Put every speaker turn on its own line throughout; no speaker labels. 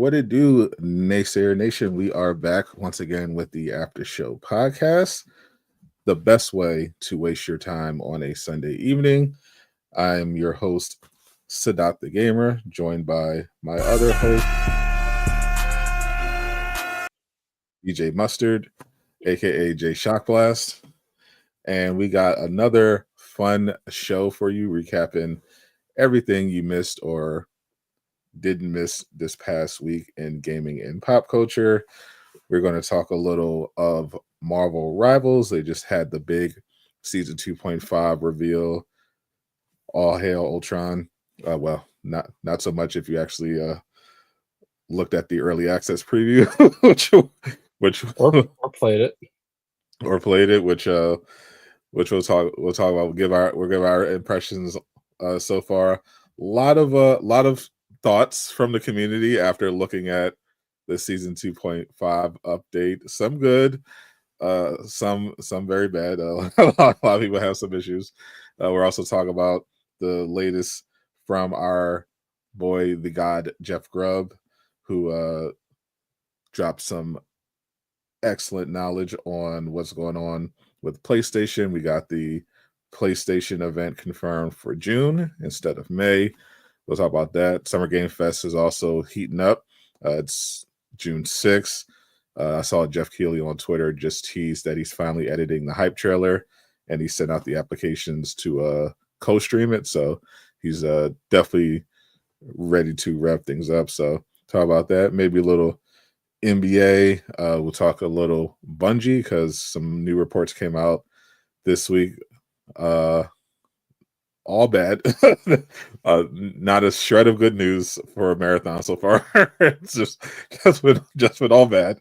What it do, Naysayer Nation? We are back once again with the Aftershow Podcast, the best way to waste your time on a Sunday evening. I am your host, Sadot the Gamer, joined by my other host, DJ Mustard, aka JayShockblast. And we got another fun show for you, recapping everything you missed or didn't miss this past week in gaming and pop culture. We're going to talk a little of Marvel Rivals. They just had the big season 2.5 reveal. All hail Ultron. Well, not so much if you actually looked at the early access preview, which
or played it,
which we'll talk about. We'll give our impressions so far. A lot of thoughts from the community after looking at the season 2.5 update. Some good, some very bad. A lot of people have some issues. We're also talking about the latest from our boy, the god Jeff Grubb, who dropped some excellent knowledge on what's going on with PlayStation. We got the PlayStation event confirmed for June instead of May. We'll talk about that. Summer Game Fest is also heating up. It's June 6th. I saw Jeff Keighley on Twitter just teased that he's finally editing the hype trailer, and he sent out the applications to co-stream it. So he's definitely ready to wrap things up. So talk about that. Maybe a little NBA. We'll talk a little Bungie because some new reports came out this week. All bad. Not a shred of good news for a marathon so far. It's just been all bad.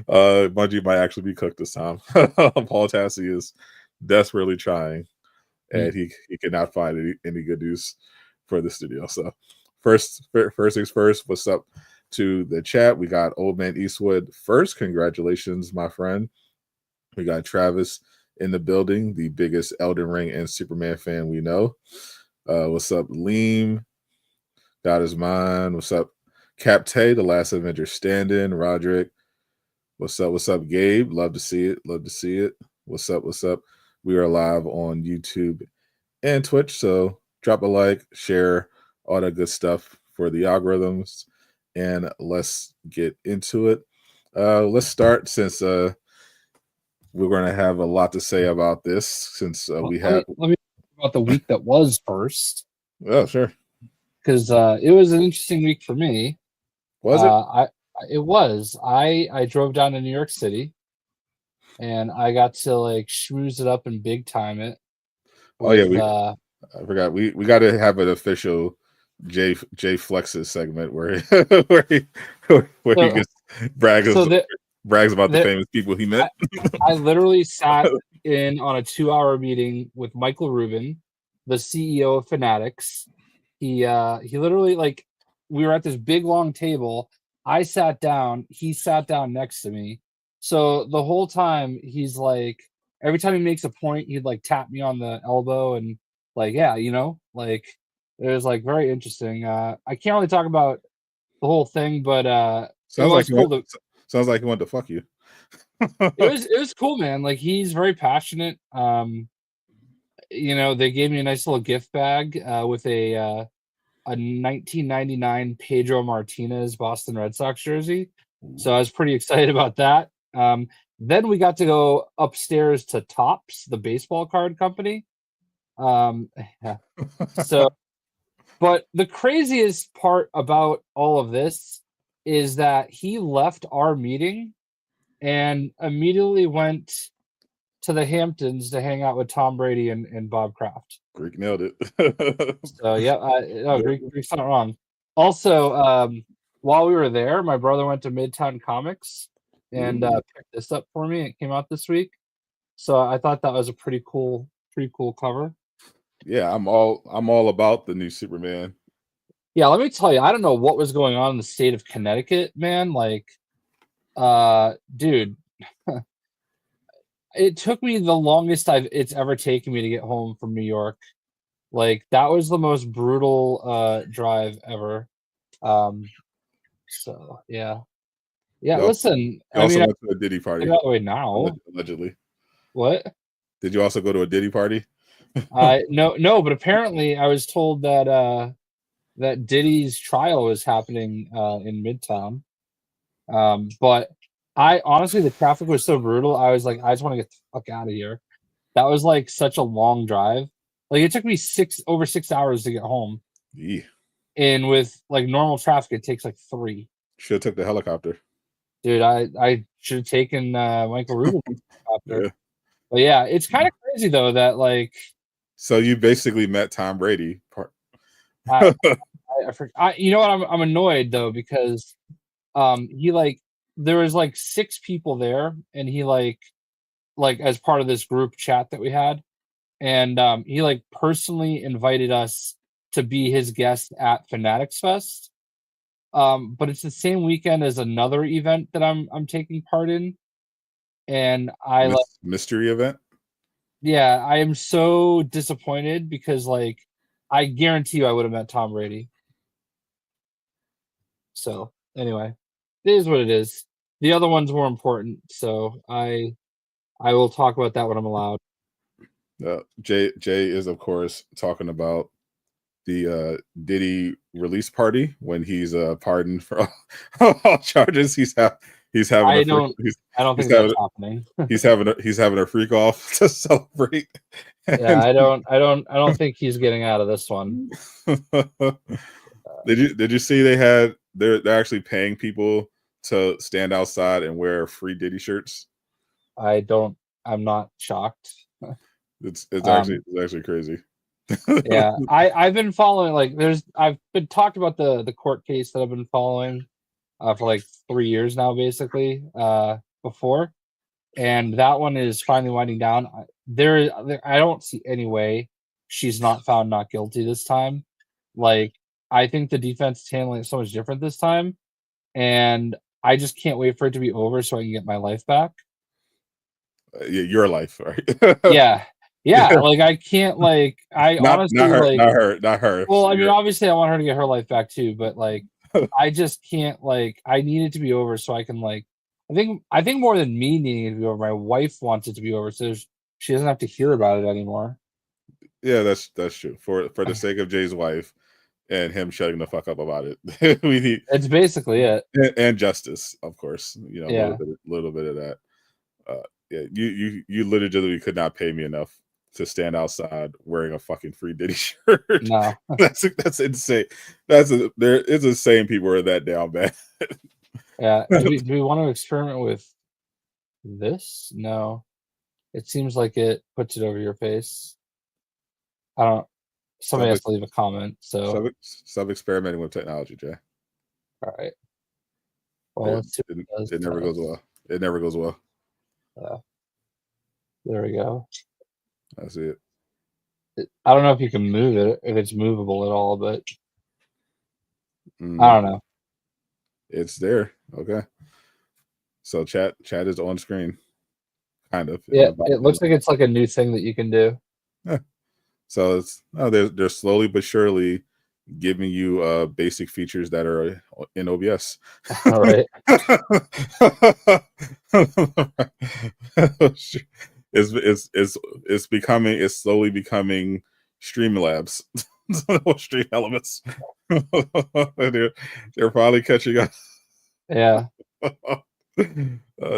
Bungie might actually be cooked this time. Paul Tassi is desperately trying, and he cannot find any good news for the studio. So first things first, what's up to the chat? We got Old Man Eastwood first. Congratulations, my friend. We got Travis in the building, the biggest Elden Ring and Superman fan we know. What's up, Liam? God is mine. What's up, Cap Tay, the last Avenger stand-in? Roderick. What's up, Gabe? Love to see it. What's up? We are live on YouTube and Twitch, so drop a like, share, all that good stuff for the algorithms, and let's get into it. Let's start since we're going to have a lot to say about this since we have.
Let me talk about the week that was first.
Oh, sure.
Because it was an interesting week for me.
Was it?
It was. I drove down to New York City, and I got to like schmooze it up and big time it.
I forgot. We got to have an official Jay Flexes segment where he gets brags about the famous people he met.
I literally sat in on a 2-hour meeting with Michael Rubin, the CEO of Fanatics. He literally, like, we were at this big long table. I sat down. He sat down next to me. So the whole time he's like, every time he makes a point, he'd like tap me on the elbow and like, yeah, like it was like very interesting. I can't really talk about the whole thing, but
sounds like he wanted to fuck you.
it was cool, man. Like, he's very passionate. They gave me a nice little gift bag with a 1999 Pedro Martinez Boston Red Sox jersey. So I was pretty excited about that. Then we got to go upstairs to Topps, the baseball card company. But the craziest part about all of this is that he left our meeting and immediately went to the Hamptons to hang out with Tom Brady and Bob Kraft.
Greek nailed it.
So yeah, Greek's not wrong. Also, while we were there, my brother went to Midtown Comics and picked this up for me. It came out this week, so I thought that was a pretty cool cover.
Yeah, I'm all about the new Superman.
Yeah, let me tell you, I don't know what was going on in the state of Connecticut, man. Like, dude, it took me the longest it's ever taken me to get home from New York. Like, that was the most brutal drive ever. So yeah.
You also,
Listen,
you
I
also
mean,
went to a Diddy party,
that way now.
allegedly.
What?
Did you also go to a Diddy party?
No, but apparently I was told that that Diddy's trial was happening in Midtown. But I honestly, the traffic was so brutal. I was like, I just want to get the fuck out of here. That was like such a long drive. Like it took me over 6 hours to get home.
Yeah.
And with like normal traffic, it takes like 3.
Should have took the helicopter.
Dude, I should have taken Michael Rubin's helicopter.
Yeah.
But yeah, it's kind of crazy though that like.
So you basically met Tom Brady.
You know what? I'm annoyed though because he like there was like 6 people there, and he like as part of this group chat that we had, and he like personally invited us to be his guest at Fanatics Fest. But it's the same weekend as another event that I'm taking part in, and I
mystery event.
Yeah, I am so disappointed because like I guarantee you I would have met Tom Brady. So anyway, it is what it is. The other one's more important, so I will talk about that when I'm allowed.
Jay is of course talking about the Diddy release party when he's pardoned for all charges. He's having. I don't
think that's happening.
he's having a freak off to celebrate.
Yeah, I don't think he's getting out of this one.
Did you see they're actually paying people to stand outside and wear free Diddy shirts?
I'm not shocked.
It's actually crazy.
Yeah, I've been following I've been talked about the court case that I've been following for like 3 years now, basically, before, and that one is finally winding down. I don't see any way she's not found not guilty this time. Like, I think the defense is handling it so much different this time, and I just can't wait for it to be over so I can get my life back.
Your life, right?
Yeah, like I can't honestly
not her.
Well, I mean, obviously I want her to get her life back too, but like I just can't I need it to be over so I can I think more than me needing it to be over, my wife wants it to be over so she doesn't have to hear about it anymore.
Yeah, that's true. For the sake of Jay's wife and him shutting the fuck up about it. We need
It's basically it.
And justice, of course. You know,
yeah.
a little bit of that. Yeah, you literally could not pay me enough to stand outside wearing a fucking free Diddy shirt.
No.
That's insane. It's insane people are that down bad.
Yeah. Do we want to experiment with this? No. It seems like it puts it over your face. I don't. Somebody has to leave a comment. So
stop experimenting with technology, Jay.
All right. Well, let's see.
It never goes well. It never goes well.
There we go.
I see it.
I don't know if you can move it, if it's movable at all, but I don't know.
It's there. Okay. So chat is on screen. Kind of.
Yeah, it looks like it's like a new thing that you can do.
Yeah. So they're slowly but surely giving you basic features that are in OBS.
All right.
It's slowly becoming Streamlabs. Stream elements. They're finally catching up.
Yeah.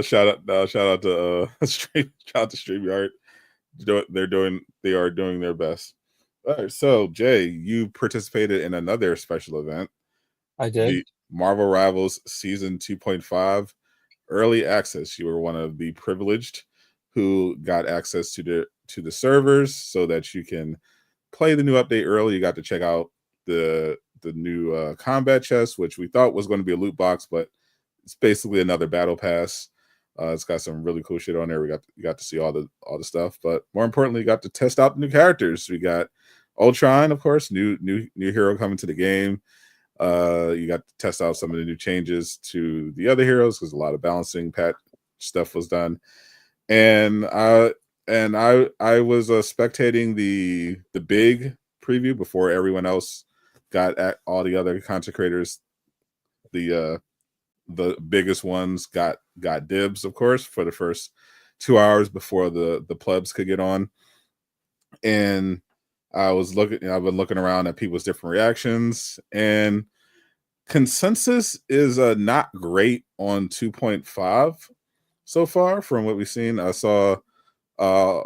Shout out to StreamYard. They are doing their best. All right, so Jay, you participated in another special event.
I did.
The Marvel Rivals Season 2.5 early access. You were one of the privileged who got access to the servers so that you can play the new update early. You got to check out the new combat chest, which we thought was going to be a loot box, but it's basically another battle pass. It's got some really cool shit on there. We got to see all the stuff, but more importantly, we got to test out the new characters. We got Ultron, of course, new hero coming to the game. You got to test out some of the new changes to the other heroes because a lot of balancing patch stuff was done. And I was spectating the big preview before everyone else got at all the other content creators the biggest ones got dibs, of course, for the first 2 hours before the plebs could get on. And I've been looking around at people's different reactions, and consensus is not great on 2.5 so far from what we've seen. I saw a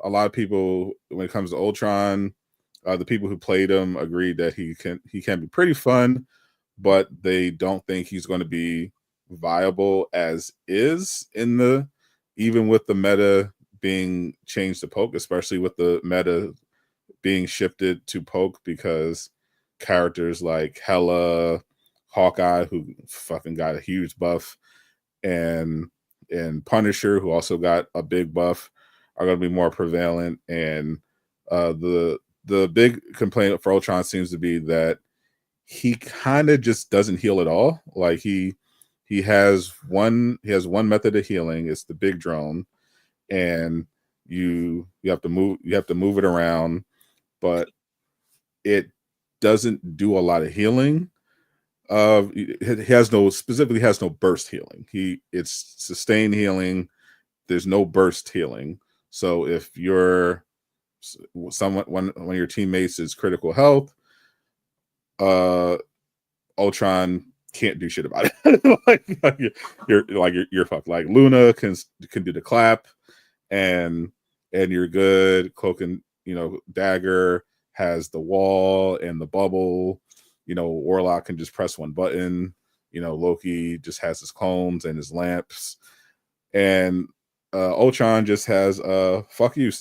lot of people, when it comes to Ultron, the people who played him agreed that he can be pretty fun, but they don't think he's going to be viable as is even with the meta being changed to poke, especially with the meta being shifted to poke, because characters like Hela, Hawkeye, who fucking got a huge buff, and Punisher, who also got a big buff, are going to be more prevalent. And the big complaint for Ultron seems to be that he kind of just doesn't heal at all. Like he has one method of healing. It's the big drone, and you have to move it around, but it doesn't do a lot of healing. It has no burst healing. It's sustained healing. There's no burst healing. So if you're one of your teammates is critical health, Ultron can't do shit about it. you're fucked. Like Luna can do the clap, and you're good. Cloak and Dagger has the wall and the bubble. Warlock can just press one button. Loki just has his clones and his lamps, and Ultron just has fuck you.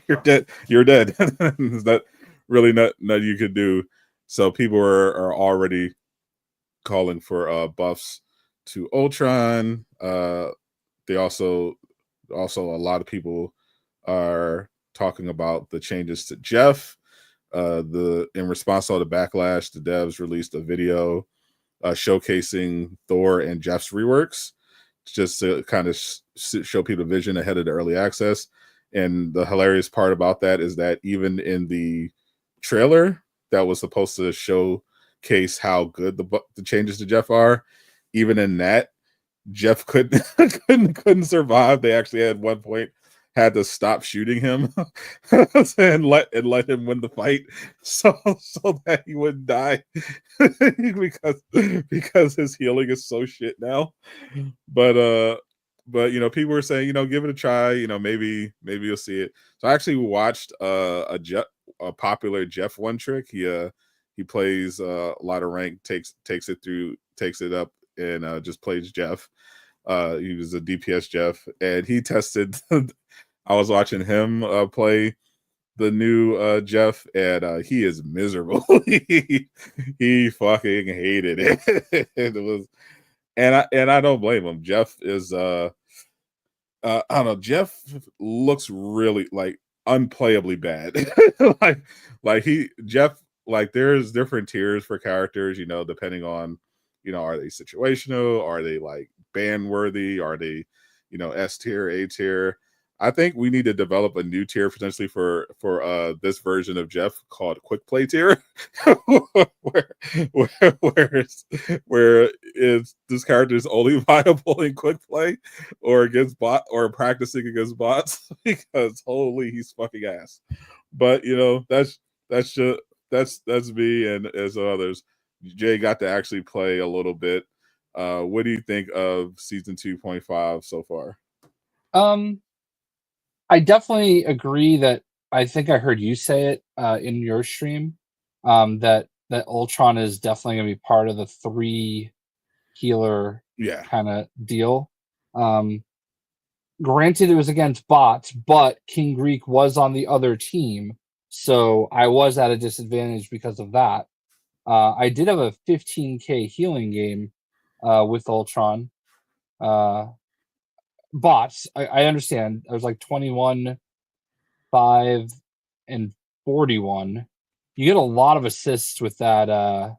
You're dead. There's not really nothing you could do. So people are already calling for buffs to Ultron. They also a lot of people are talking about the changes to Jeff. In response to all the backlash, the devs released a video showcasing Thor and Jeff's reworks, just to kind of show people vision ahead of the early access. And the hilarious part about that is that even in the trailer that was supposed to showcase how good the changes to Jeff are, even in that, Jeff couldn't survive. They actually at one point had to stop shooting him and let him win the fight, so that he wouldn't die because his healing is so shit now. But people were saying, give it a try. Maybe you'll see it. So I actually watched a popular Jeff one trick. He plays a lot of rank, takes it up, and just plays Jeff. He was a DPS Jeff, and he tested. I was watching him play the new Jeff, and he is miserable. he fucking hated it. It was, and I don't blame him. Jeff is I don't know. Jeff looks really like unplayably bad. There's different tiers for characters, depending on, are they situational? Are they like ban worthy? Are they, S tier, A tier? I think we need to develop a new tier potentially for this version of Jeff called Quick Play tier, where is this character is only viable in Quick Play or against practicing against bots, because holy, he's fucking ass. But that's me, and as others. Jay got to actually play a little bit. What do you think of season 2.5 so far?
I definitely agree that I think I heard you say it in your stream, that Ultron is definitely going to be part of the 3 healer kind of deal. Granted, it was against bots, but King Greek was on the other team, so I was at a disadvantage because of that. I did have a 15k healing game with Ultron. Bots, I understand. I was like 21, 5, and 41. You get a lot of assists with that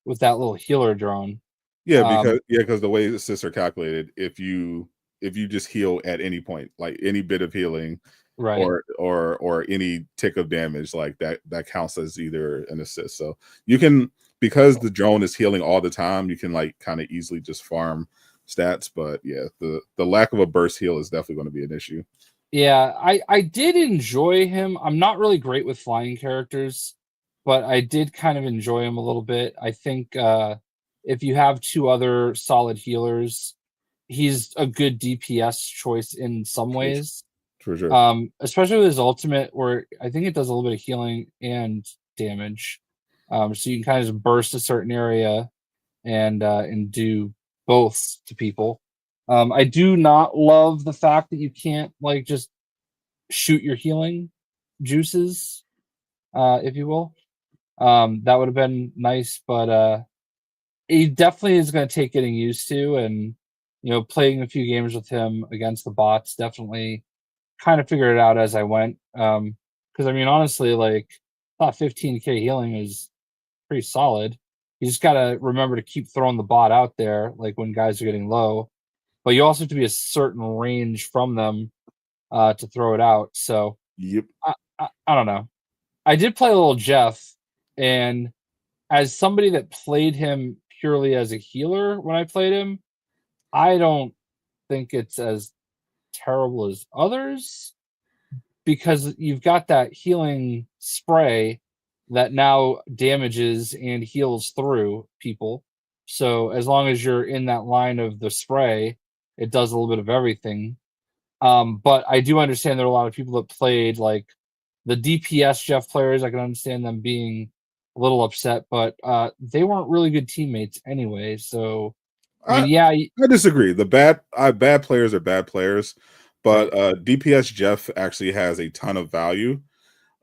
little healer drone.
Because the way assists are calculated, if you just heal at any point, like any bit of healing,
right,
or any tick of damage, like that counts as either an assist. So you can because the drone is healing all the time, you can like kind of easily just farm stats. But yeah, the lack of a burst heal is definitely going to be an issue.
Yeah, I did enjoy him. I'm not really great with flying characters, but I did kind of enjoy him a little bit. I think if you have two other solid healers, he's a good DPS choice in some ways.
For sure.
Especially with his ultimate, where I think it does a little bit of healing and damage. So you can kind of just burst a certain area and do both to people. I do not love the fact that you can't like just shoot your healing juices, if you will. That would have been nice, but it definitely is going to take getting used to, and playing a few games with him against the bots definitely kind of figured it out as I went. Because I mean, honestly, like I thought 15k healing is pretty solid. You just gotta remember to keep throwing the bot out there, like when guys are getting low. But you also have to be a certain range from them to throw it out. So
Yep.
I don't know. I did play a little Jeff, and as somebody that played him purely as a healer when I played him, I don't think it's as terrible as others, because you've got that healing spray that now damages and heals through people. So as long as you're in that line of the spray, it does a little bit of everything. But I do understand there are a lot of people that played like the DPS Jeff players. I can understand them being a little upset, but they weren't really good teammates anyway. So I mean, yeah,
I disagree. The bad players are bad players, but DPS Jeff actually has a ton of value.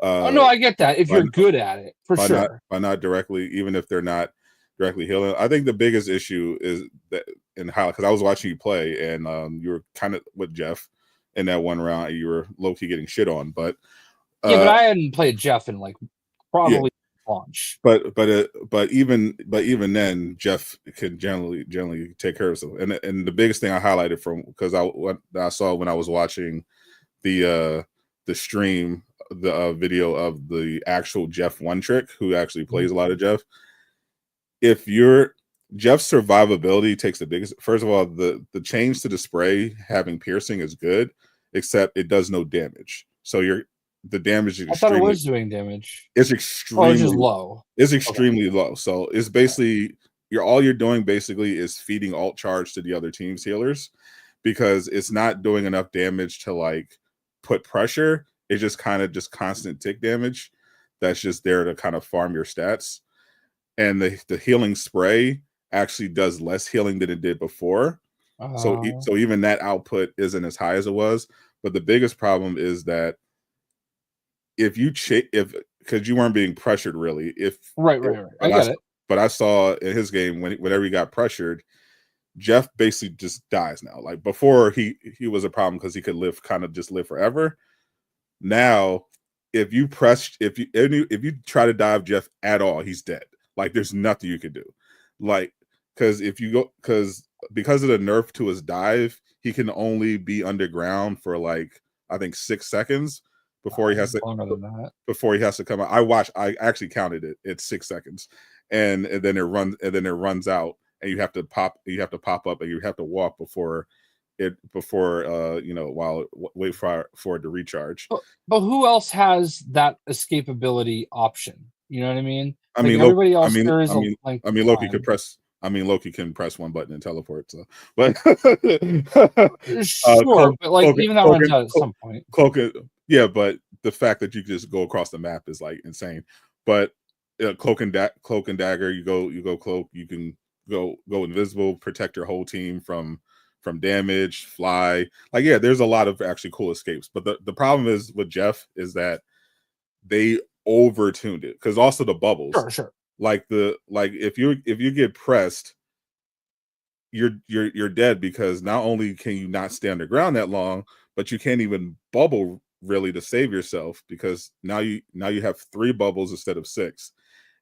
Oh no, I get that if you're good at it, for sure.
By not directly, even if they're not directly healing. I think the biggest issue is that in how, because I was watching you play, and you were kind of with Jeff in that one round, you were low key getting shit on, but
yeah, but I hadn't played Jeff in like probably launch.
But even then, Jeff can generally take care of himself. And the biggest thing I highlighted from, because what I saw when I was watching the stream, the video of the actual Jeff one trick, who actually plays a lot of Jeff. If Jeff's survivability takes the biggest. First of all, the change to the spray having piercing is good, except it does no damage. So the damage is
I thought it was doing damage.
It's extremely
it's just low.
It's extremely low. So it's basically all you're doing basically is feeding alt charge to the other team's healers, because it's not doing enough damage to like put pressure. It's just kind of just constant tick damage that's just there to kind of farm your stats. And the healing spray actually does less healing than it did before. So even that output isn't as high as it was. But the biggest problem is that because you weren't being pressured really.
Right. I get it.
But I saw in his game whenever he got pressured, Jeff basically just dies now. Like before, he was a problem because he could live forever. Now, if you try to dive Jeff at all, he's dead. Like there's nothing you can do. Like because because of the nerf to his dive, he can only be underground for like I think 6 seconds before he has to come out. I actually counted it. It's 6 seconds, and then it runs out, and you have to pop up, and you have to walk before while wait for it to recharge.
But who else has that escapability option? You know what I mean?
I mean,
everybody else.
Loki could press. Loki can press one button and teleport. So, but
sure, but like even that runs out at some point.
Yeah, but the fact that you can just go across the map is like insane. But cloak and dagger, you go cloak, you can go invisible, protect your whole team from damage, fly. Like yeah, there's a lot of actually cool escapes. But the problem is with Jeff is that they over-tuned it, because also the bubbles.
Sure.
Like if you get pressed, you're dead, because not only can you not stay underground that long, but you can't even bubble really to save yourself, because now you have 3 bubbles instead of 6,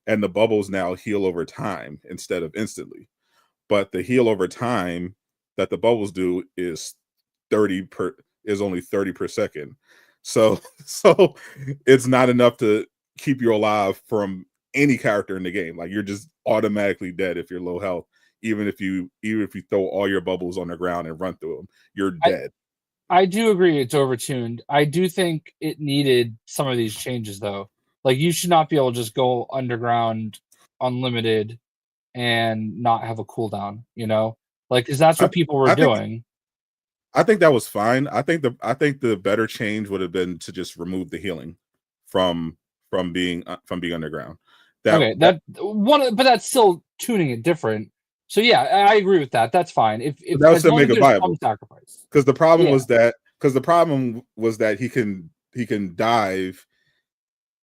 and the bubbles now heal over time instead of instantly. But the heal over time that the bubbles do is only 30 per second. So it's not enough to keep you alive from any character in the game. Like, you're just automatically dead if you're low health. Even if you throw all your bubbles on the ground and run through them, you're dead.
I do agree it's overtuned. I do think it needed some of these changes, though. Like, you should not be able to just go underground unlimited and not have a cooldown, you know? Like, because that's what people were doing.
I think that was fine. I think the better change would have been to just remove the healing from being underground.
But that's still tuning it different. So yeah, I agree with that. That's fine. If
that was to make it viable,
sacrifice.
Because the problem was that he can dive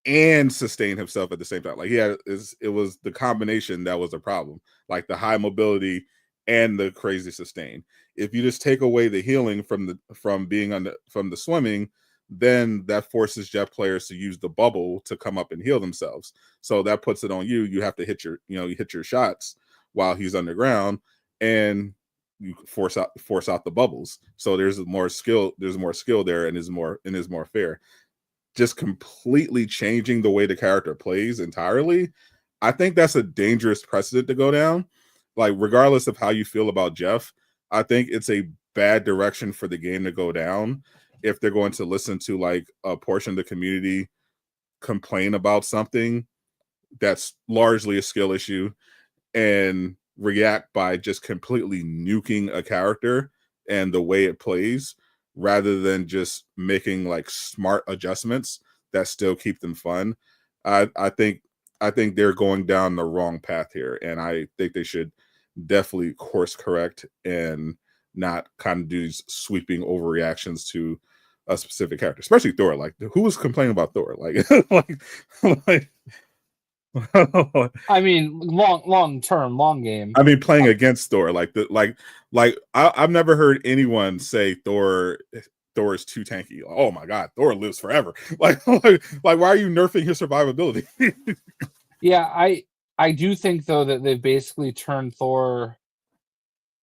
and sustain himself at the same time. Like, it was the combination that was the problem. Like, the high mobility and the crazy sustain. If you just take away the healing from the swimming, then that forces Jeff players to use the bubble to come up and heal themselves. So that puts it on you. You have to hit your shots while he's underground, and you force out the bubbles. So there's more skill there, and is more fair. Just completely changing the way the character plays entirely, I think that's a dangerous precedent to go down. Like, regardless of how you feel about Jeff, I think it's a bad direction for the game to go down if they're going to listen to like a portion of the community complain about something that's largely a skill issue and react by just completely nuking a character and the way it plays, rather than just making like smart adjustments that still keep them fun. I think they're going down the wrong path here, and I think they should definitely course correct and not kind of do these sweeping overreactions to a specific character, especially Thor. Like, who was complaining about Thor? Like
I mean, long term, long game.
I mean, playing against Thor, I've never heard anyone say Thor is too tanky. Oh my god, Thor lives forever. Like why are you nerfing his survivability?
Yeah, I do think though that they've basically turned Thor,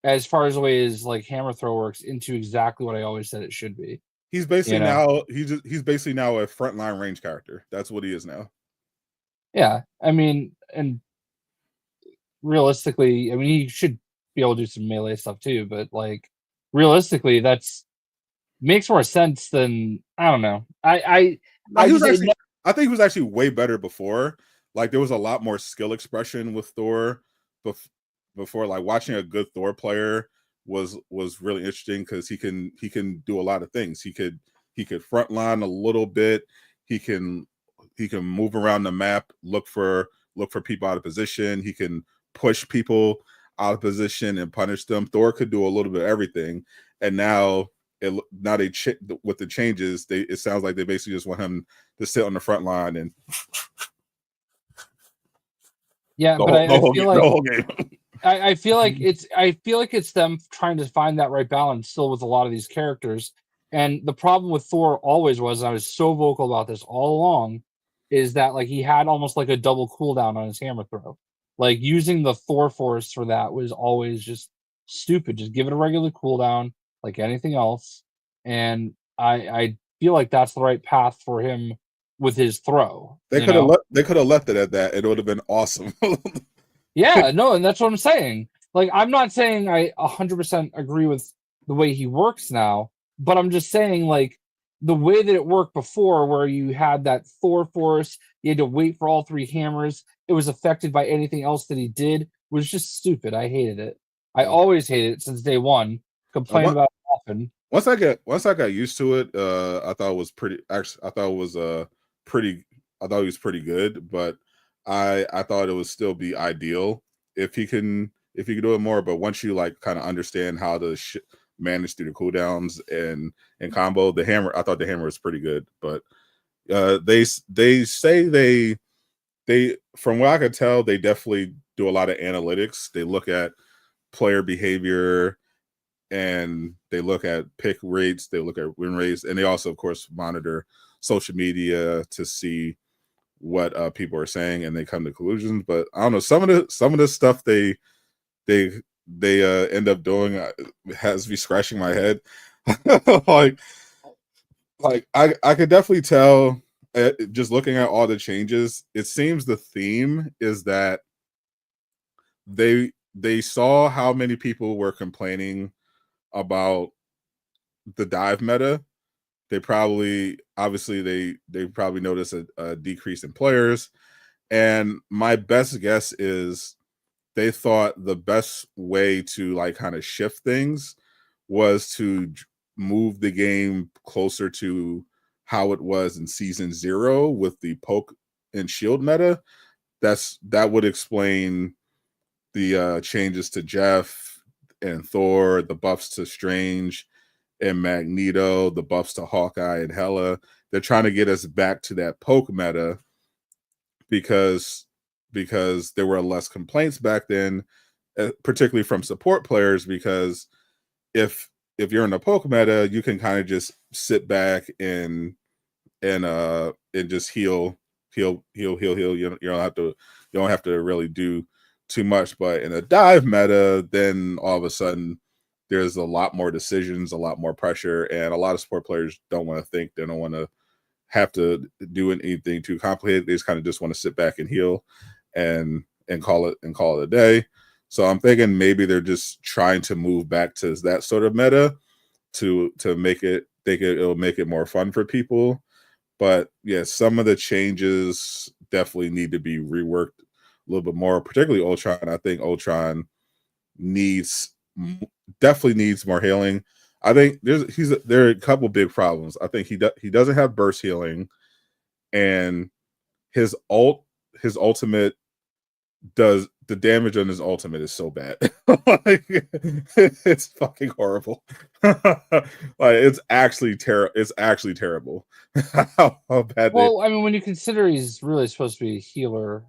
as far as the way his like hammer throw works, into exactly what I always said it should be.
He's basically now he's basically now a frontline range character. That's what he is now.
Yeah, I mean, and realistically, I mean, he should be able to do some melee stuff too, but like realistically, that's makes more sense than, I don't know. I
think he was actually way better before. Like, there was a lot more skill expression with Thor before. Like, watching a good Thor player was really interesting because he can do a lot of things. He could frontline a little bit. He can move around the map, look for people out of position. He can push people out of position and punish them. Thor could do a little bit of everything, and now with the changes, it sounds like they basically just want him to sit on the front line and
I feel like it's them trying to find that right balance still with a lot of these characters. And the problem with Thor always was, and I was so vocal about this all along, is that like he had almost like a double cooldown on his hammer throw. Like, using the Thor force for that was always just stupid. Just give it a regular cooldown like anything else. And I feel like that's the right path for him with his throw.
They could have left it at that. It would have been awesome.
Yeah, no, and that's what I'm saying. Like, I'm not saying I 100% agree with the way he works now, but I'm just saying, like, the way that it worked before, where you had that Thor force, you had to wait for all three hammers, it was affected by anything else that he did, was just stupid. I hated it. I always hated it since day one. Complained about it often.
Once I got used to it, I thought it was pretty. Actually, I thought it was pretty. I thought he was pretty good, but I thought it would still be ideal if he can do it more. But once you like kind of understand how to manage through the cooldowns and combo, I thought the hammer was pretty good. But they say they from what I could tell, they definitely do a lot of analytics. They look at player behavior, and they look at pick rates, they look at win rates, and they also, of course, monitor social media to see what people are saying, and they come to conclusions. But I don't know, some of the stuff they end up doing has me scratching my head. like I could definitely tell just looking at all the changes, it seems the theme is that they saw how many people were complaining about the dive meta. They probably probably noticed a decrease in players, and my best guess is they thought the best way to like kind of shift things was to move the game closer to how it was in season 0 with the poke and shield meta. That would explain the changes to Jeff and Thor, the buffs to Strange and Magneto, the buffs to Hawkeye and Hela. They're trying to get us back to that poke meta because there were less complaints back then, particularly from support players, because if you're in the poke meta, you can kind of just sit back and just heal. You don't have to really do too much. But in a dive meta, then all of a sudden there's a lot more decisions, a lot more pressure, and a lot of support players don't want to think. They don't want to have to do anything too complicated. They just kind of just want to sit back and heal and call it a day. So I'm thinking maybe they're just trying to move back to that sort of meta to make it it'll make it more fun for people. But yeah, some of the changes definitely need to be reworked a little bit more, particularly Ultron. I think Ultron definitely needs more healing. I think there are a couple big problems. I think he doesn't have burst healing, and his ultimate does the damage on his ultimate is so bad. Like, it's fucking horrible. Like, it's actually terrible. How bad.
Well, I mean, when you consider he's really supposed to be a healer.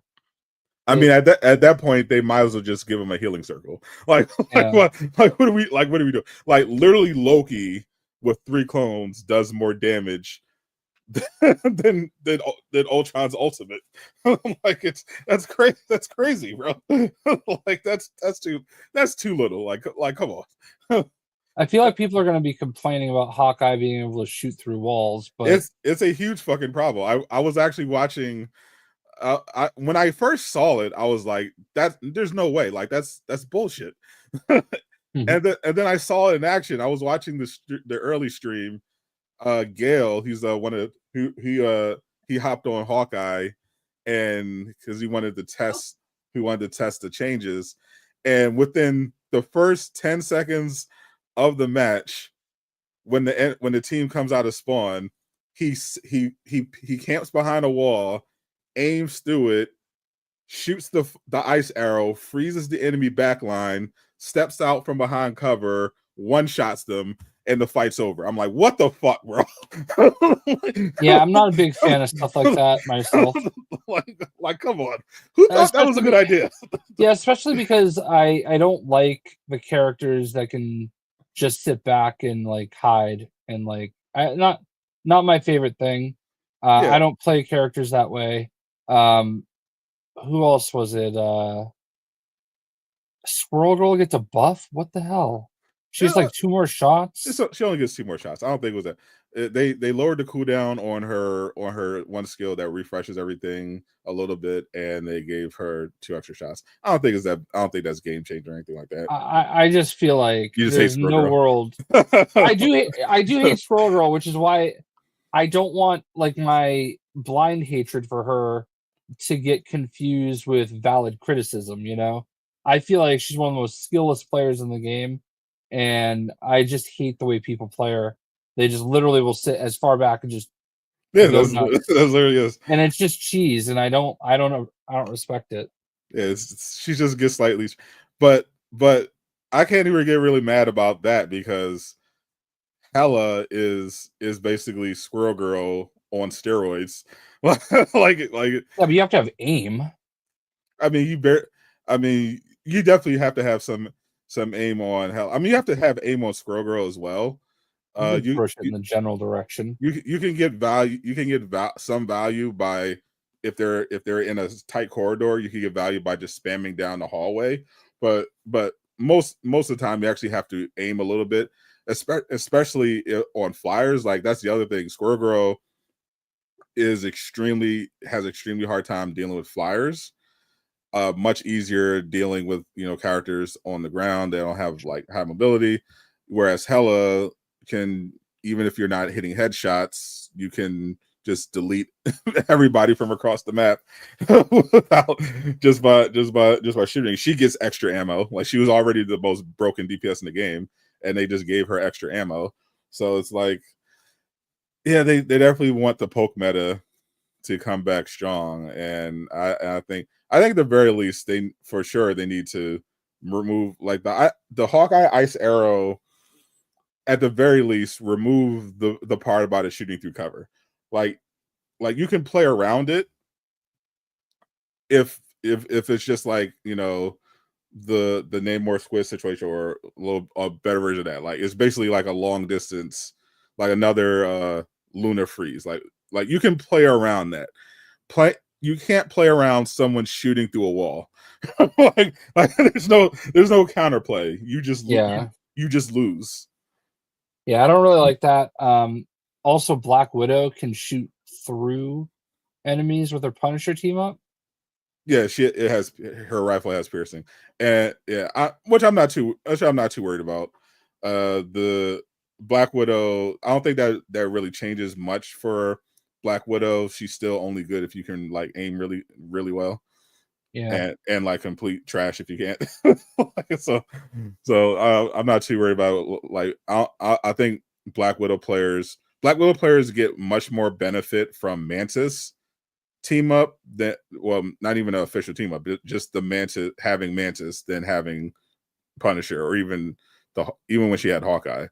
I mean, at that point, they might as well just give him a healing circle. What do we do? Like, literally, Loki with 3 clones does more damage than Ultron's ultimate. Like, that's crazy. That's crazy, bro. Like, that's too little. Like come on.
I feel like people are going to be complaining about Hawkeye being able to shoot through walls, but
it's a huge fucking problem. I was actually watching. When I first saw it, I was like, there's no way. Like, that's bullshit. And then I saw it in action. I was watching the early stream. Gale, he's one of who he hopped on Hawkeye, and because he wanted to test the changes, and within the first 10 seconds of the match, when the team comes out of spawn, he camps behind a wall, aims through it, shoots the ice arrow, freezes the enemy backline, steps out from behind cover, one-shots them, and the fight's over. I'm like, what the fuck, bro?
Yeah, I'm not a big fan of stuff like that myself.
Like, come on. Who thought that was a good idea?
Yeah, especially because I don't like the characters that can just sit back and like hide and like not my favorite thing.
Yeah.
I don't play characters that way. Who else was it? Squirrel Girl gets a buff? What the hell? She's like 2 more shots.
She only gets 2 more shots. I don't think it was that. They lowered the cooldown on her one skill that refreshes everything a little bit, and they gave her 2 extra shots. I don't think that's game changer or anything like that.
I just feel like
you just
there's
hate
no world. I do hate Squirrel Girl, which is why I don't want like my blind hatred for her to get confused with valid criticism. You know, I feel like she's one of the most skillless players in the game. And I just hate the way people play her. They just literally will sit as far back and just
that's literally is.
And it's just cheese, and I don't respect it.
Yeah, she just gets slightly, but I can't even get really mad about that because Hela is basically Squirrel Girl on steroids. like
yeah, but you have to have aim.
I mean, you definitely have to have some aim on Hela. I mean, you have to have aim on Squirrel Girl as well.
You push it in the general direction.
You can get value. You can get some value by if they're in a tight corridor. You can get value by just spamming down the hallway. But most of the time, you actually have to aim a little bit, especially on flyers. Like, that's the other thing. Squirrel Girl has extremely hard time dealing with flyers. Much easier dealing with characters on the ground. They don't have like high mobility, whereas Hela can, even if you're not hitting headshots, you can just delete everybody from across the map without just by shooting. She gets extra ammo. Like, she was already the most broken DPS in the game, and they just gave her extra ammo. So it's like, yeah, they definitely want the poke meta to come back strong, and I think at the very least they need to remove like the Hawkeye ice arrow. At the very least, remove the part about it shooting through cover. Like you can play around it if it's just like the Namor Squid situation, or a better version of that. Like, it's basically like a long distance, like another Luna freeze. Like you can play around that. You can't play around someone shooting through a wall. like there's no counterplay. You just you just lose.
Yeah, I don't really like that. Also, Black Widow can shoot through enemies with her Punisher team up.
Yeah, her rifle has piercing, and which I'm not too worried about. The Black Widow, I don't think that really changes much for Black Widow. She's still only good if you can like aim really, really well.
Yeah,
and like complete trash if you can't. so I'm not too worried about it. Like, I think Black Widow players get much more benefit from Mantis team up not even an official team up, just the Mantis, having Mantis, than having Punisher, or even when she had Hawkeye.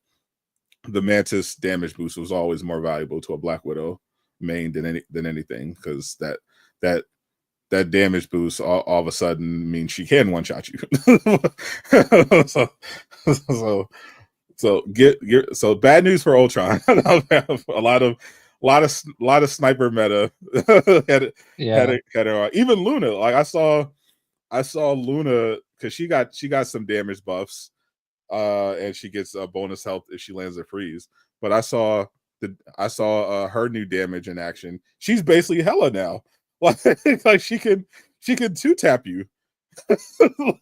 The Mantis damage boost was always more valuable to a Black Widow main than anything, because that damage boost all of a sudden means she can one shot you. So bad news for Ultron. a lot of sniper meta had her. Even Luna, like I saw Luna, because she got some damage buffs, and she gets a bonus health if she lands a freeze. But I saw her new damage in action. She's basically Hela now. Like she can two tap you.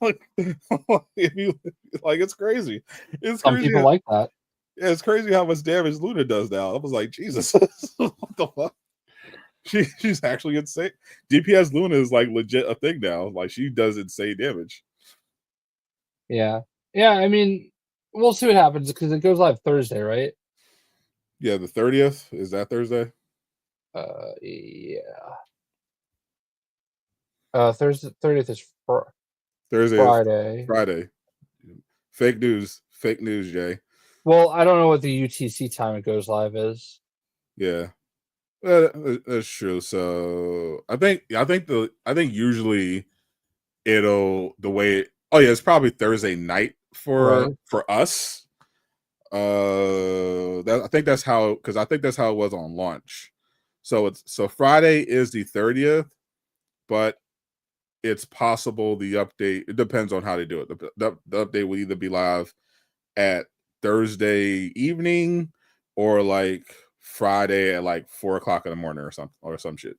like it's crazy. It's
some
crazy.
people like that.
Yeah, it's crazy how much damage Luna does now. I was like, Jesus, what the fuck? She's actually insane. DPS Luna is like legit a thing now. Like, she does insane damage.
Yeah. I mean, we'll see what happens, because it goes live Thursday, right?
Yeah, the 30th, is that Thursday?
Yeah. Thursday 30th is
Thursday.
Friday.
Fake news, Jay.
Well, I don't know what the UTC time it goes live is.
Yeah, that's true. So I think usually it's probably Thursday night for us. I think that's how it was on launch. So Friday is the 30th, but it's possible the update, it depends on how they do it. The update will either be live at Thursday evening, or like Friday at like 4:00 in the morning, or some shit.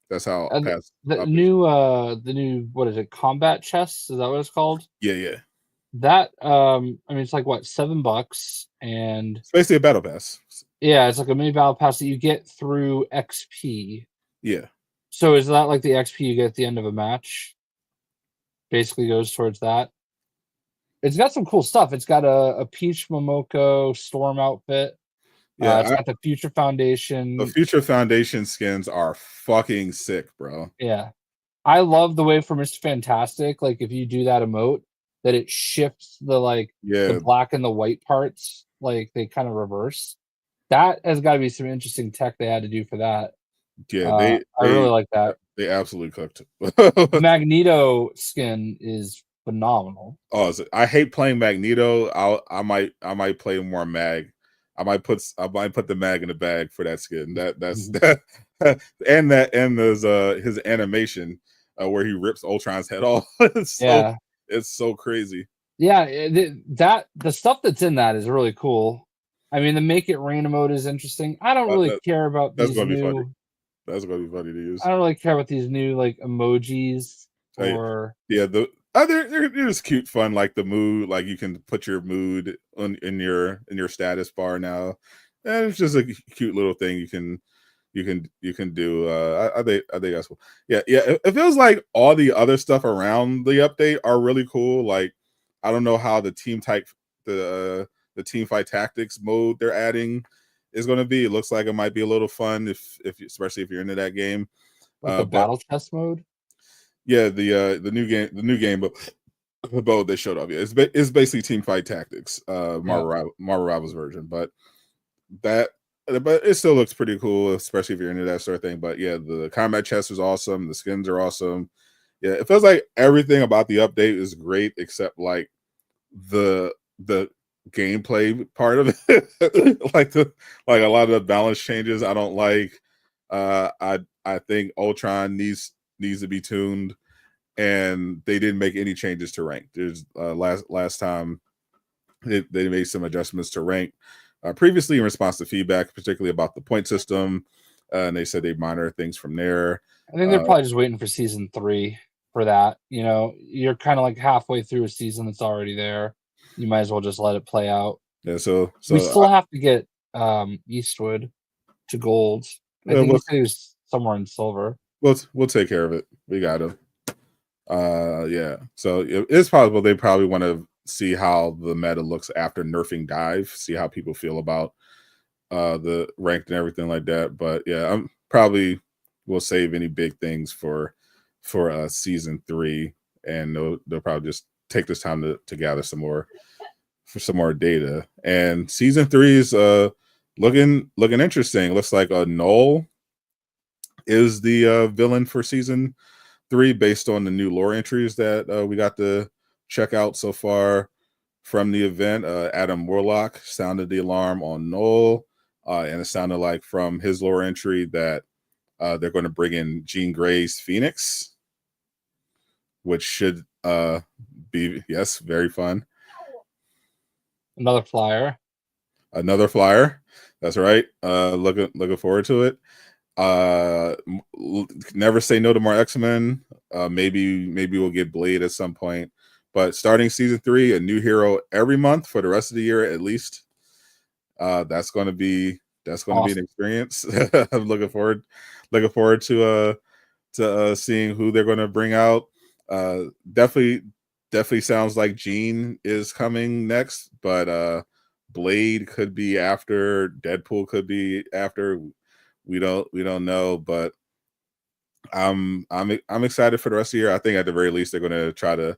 That's how
the new what is it, combat chest, is that what it's called?
Yeah.
That I mean, it's like what, $7, and
it's basically a battle pass.
Yeah, it's like a mini battle pass that you get through XP.
Yeah.
So is that like the XP you get at the end of a match? Basically goes towards that. It's got some cool stuff. It's got a Peach Momoko Storm outfit. Yeah, it's got the Future Foundation.
The Future Foundation skins are fucking sick, bro.
Yeah. I love the way for Mr. Fantastic, like if you do that emote, that it shifts the black and the white parts, like they kind of reverse. That has got to be some interesting tech they had to do for that.
Yeah,
I really like that.
They absolutely cooked.
The Magneto skin is phenomenal.
Oh, I hate playing Magneto. I might play more Mag. I might put the Mag in the bag for that skin. That's and there's his animation where he rips Ultron's head off. It's so crazy.
Yeah, the stuff that's in that is really cool. I mean, the Make It Rain emote is interesting. I don't really care about these new.
That's gonna be funny to use.
I don't really care about these new like emojis or
they're just cute, fun. Like the mood, like you can put your mood in your status bar now, and it's just a cute little thing you can do. I think that's cool. Yeah. It feels like all the other stuff around the update are really cool. Like I don't know how the team fight tactics mode they're adding is going to be. It looks like it might be a little fun if especially if you're into that game.
like the battle chess mode.
Yeah, the new game, but they showed off. Yeah, it's basically team fight tactics, Marvel Rivals version, but it still looks pretty cool, especially if you're into that sort of thing. But yeah, the combat chess is awesome. The skins are awesome. Yeah, it feels like everything about the update is great except like the gameplay part of it. like a lot of the balance changes I don't like. I think Ultron needs to be tuned, and they didn't make any changes to rank. There's last time they made some adjustments to rank previously in response to feedback, particularly about the point system, and they said they monitor things from there.
I think they're probably just waiting for season 3 for that. You know, you're kind of like halfway through a season that's already there. You might as well just let it play out.
Yeah, so
we still have to get Eastwood to gold. I think he said he was somewhere in silver.
We'll take care of it. We got him. Yeah. So it's possible they probably want to see how the meta looks after nerfing dive, see how people feel about the ranked and everything like that. But yeah, I'm probably will save any big things for season 3, and they'll probably just take this time to gather some more data. And season 3 is looking interesting. Looks like Null is the villain for season 3 based on the new lore entries that we got to check out so far from the event. Adam Warlock sounded the alarm on Null, and it sounded like from his lore entry that they're going to bring in Jean Grey's Phoenix, which should be very fun.
Another flyer.
That's right. Looking forward to it. Never say no to more X-Men. Maybe we'll get Blade at some point. But starting season 3, a new hero every month for the rest of the year at least. That's going to be an experience. I'm looking forward to seeing who they're going to bring out. Definitely sounds like Jean is coming next, but Blade could be after, Deadpool could be after. We don't know, but I'm excited for the rest of the year. I think at the very least they're going to try to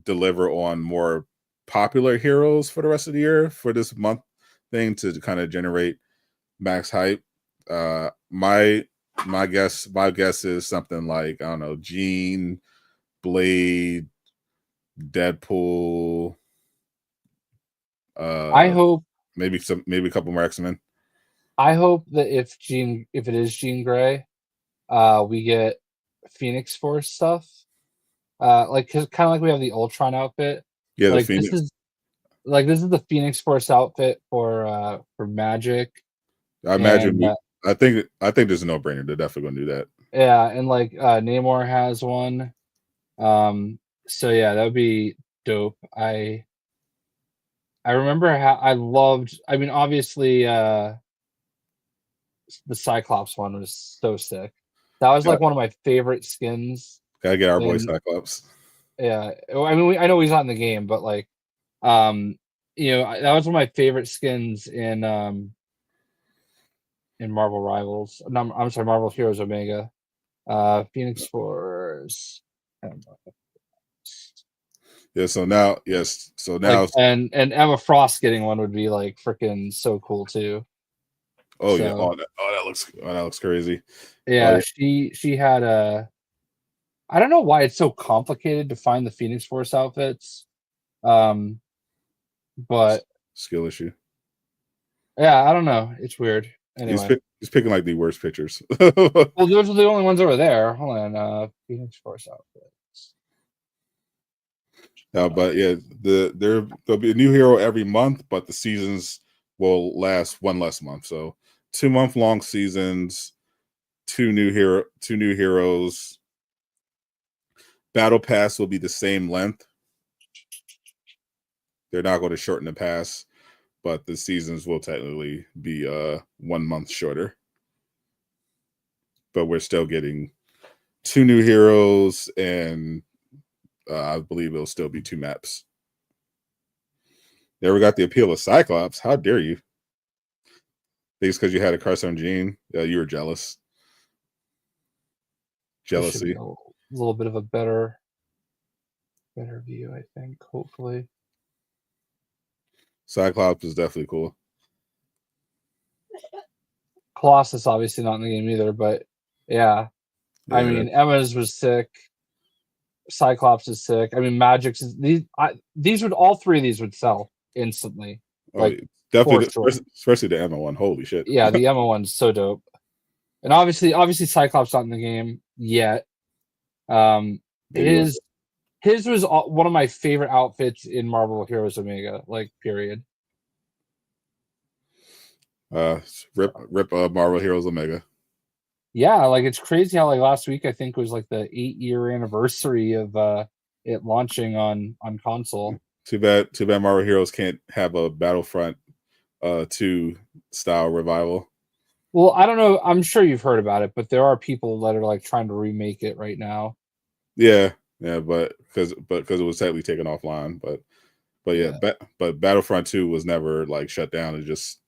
deliver on more popular heroes for the rest of the year for this month thing to kind of generate max hype. My guess is something like, I don't know, Jean, Blade, Deadpool.
I hope
maybe a couple more X-Men.
I hope that if it is Jean Grey, we get Phoenix Force stuff. Like kind of like we have the Ultron outfit.
Yeah,
like this is the Phoenix Force outfit for Magic.
I imagine. I think there's a no-brainer. They're definitely gonna do that.
Yeah, and like Namor has one. So yeah, that would be dope. I remember how I loved. I mean, obviously, the Cyclops one was so sick. That was like one of my favorite skins.
Gotta get our boy Cyclops.
Yeah, I mean, I know he's not in the game, but like, that was one of my favorite skins in Marvel Rivals. No, I'm sorry, Marvel Heroes Omega. Phoenix Force.
Yeah, so now
like, and Emma Frost getting one would be like freaking so cool too.
Oh so, yeah, that looks crazy.
Yeah, she had I don't know why it's so complicated to find the Phoenix Force outfits. But
skill issue.
Yeah, I don't know. It's weird. Anyway,
he's picking like the worst pictures.
Well, those are the only ones over there. Hold on, Phoenix Force outfits.
But yeah, there'll be a new hero every month, but the seasons will last one less month. So 2-month long seasons, two new heroes. Battle pass will be the same length. They're not going to shorten the pass, but the seasons will technically be 1 month shorter. But we're still getting two new heroes, and I believe it'll still be two maps. Never got the appeal of Cyclops. How dare you? I think it's because you had a crush on Jean. You were jealous. Jealousy.
A little bit of a better view, I think. Hopefully,
Cyclops is definitely cool.
Colossus obviously not in the game either, but yeah. I mean, Emma's was sick. Cyclops is sick. I mean, Magic's these would all three of these would sell instantly. Like
definitely, especially the Emma one. Holy shit!
Yeah, the Emma one's so dope. And obviously, Cyclops not in the game yet. His was one of my favorite outfits in Marvel Heroes Omega. Like, period.
Rip Marvel Heroes Omega.
Yeah, like it's crazy how like last week I think was like the 8-year anniversary of it launching on console.
Too bad Marvel Heroes can't have a Battlefront 2 style revival.
Well, I don't know. I'm sure you've heard about it, but there are people that are like trying to remake it right now.
Yeah, but because it was technically taken offline, but yeah. But Battlefront 2 was never like shut down. It just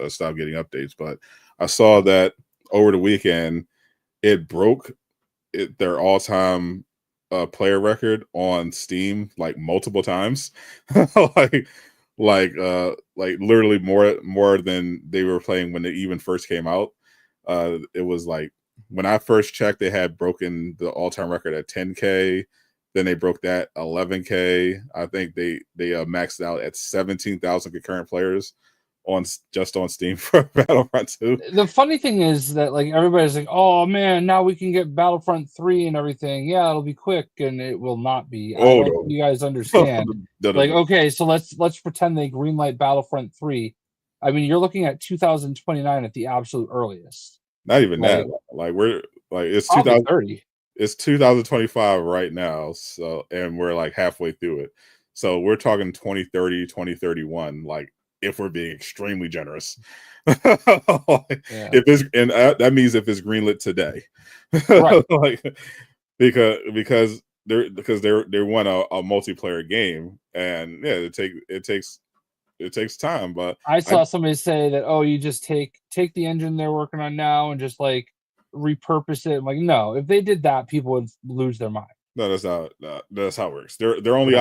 stopped getting updates. But I saw that over the weekend, it broke their all-time player record on Steam like multiple times, like literally more than they were playing when they even first came out. It was like when I first checked, they had broken the all-time record at 10K. Then they broke that 11K. I think they maxed out at 17,000 concurrent players on Steam for Battlefront 2.
The funny thing is that like everybody's like, oh man, now we can get Battlefront 3 and everything. Yeah, it'll be quick, and it will not be. I don't think you guys understand. Okay, so let's pretend they greenlight Battlefront 3. I mean, you're looking at 2029 at the absolute earliest.
Not even that. Like we're like it's 2030. It's 2025 right now. So and we're like halfway through it. So we're talking 2030, 2031. Like if we're being extremely generous, if it's and that means if it's greenlit today,
right?
Like because they want a multiplayer game, and yeah, it takes time. But
I saw somebody say that you just take the engine they're working on now and just like repurpose it. I'm like, no, if they did that, people would lose their mind.
No, that's how it works. Their only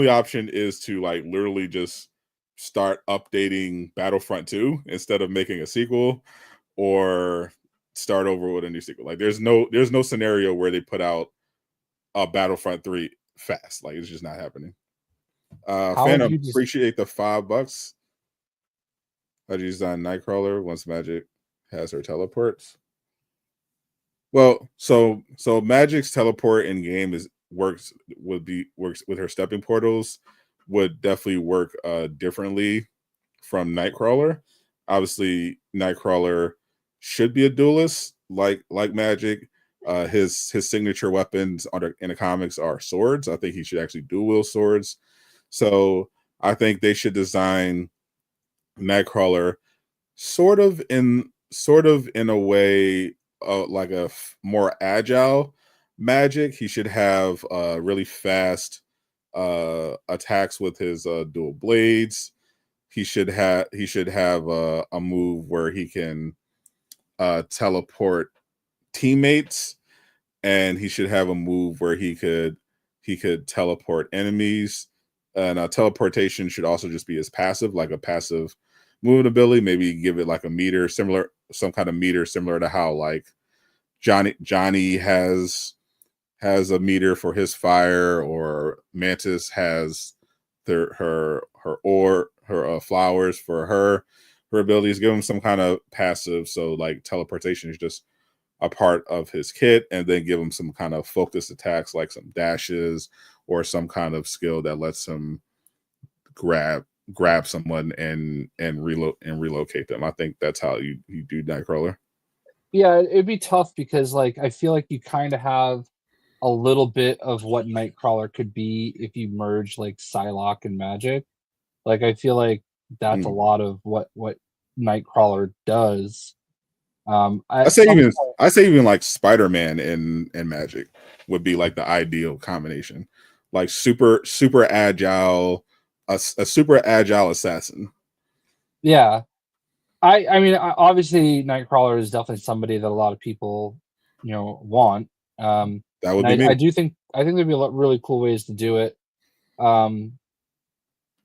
option is to like literally just start updating Battlefront 2 instead of making a sequel, or start over with a new sequel. Like there's no scenario where they put out a Battlefront 3 fast. Like it's just not happening. Phantom, appreciate the $5. How do you design Nightcrawler once Magic has her teleports? Well, so Magic's teleport in game works with her stepping portals would definitely work differently from Nightcrawler. Obviously, Nightcrawler should be a duelist like Magic. His signature weapons in the comics are swords. I think he should actually dual wield swords. So I think they should design Nightcrawler sort of in a way like a more agile Magic. He should have really fast attacks with his dual blades. He should have a move where he can teleport teammates, and he should have a move where he could teleport enemies. And teleportation should also just be his passive, like a passive movement ability. Maybe give it like a meter, some kind of meter similar to how like Johnny has a meter for his fire, or Mantis has her flowers for her abilities. Give him some kind of passive, so like teleportation is just a part of his kit, and then give him some kind of focused attacks like some dashes or some kind of skill that lets him grab someone and relocate them. I think that's how you do Nightcrawler.
Yeah, it'd be tough because like I feel like you kind of have a little bit of what Nightcrawler could be if you merge like Psylocke and Magic. Like I feel like that's a
Mm.
lot of what Nightcrawler does.
I
At
say
some
even
point,
I say even like Spider-Man and Magic would be like the ideal combination. Like super agile, a super agile assassin.
yeah. I mean, obviously, Nightcrawler is definitely somebody that a lot of people, want.
That would
And
be me.
I do think there'd be a lot really cool ways to do it. Um,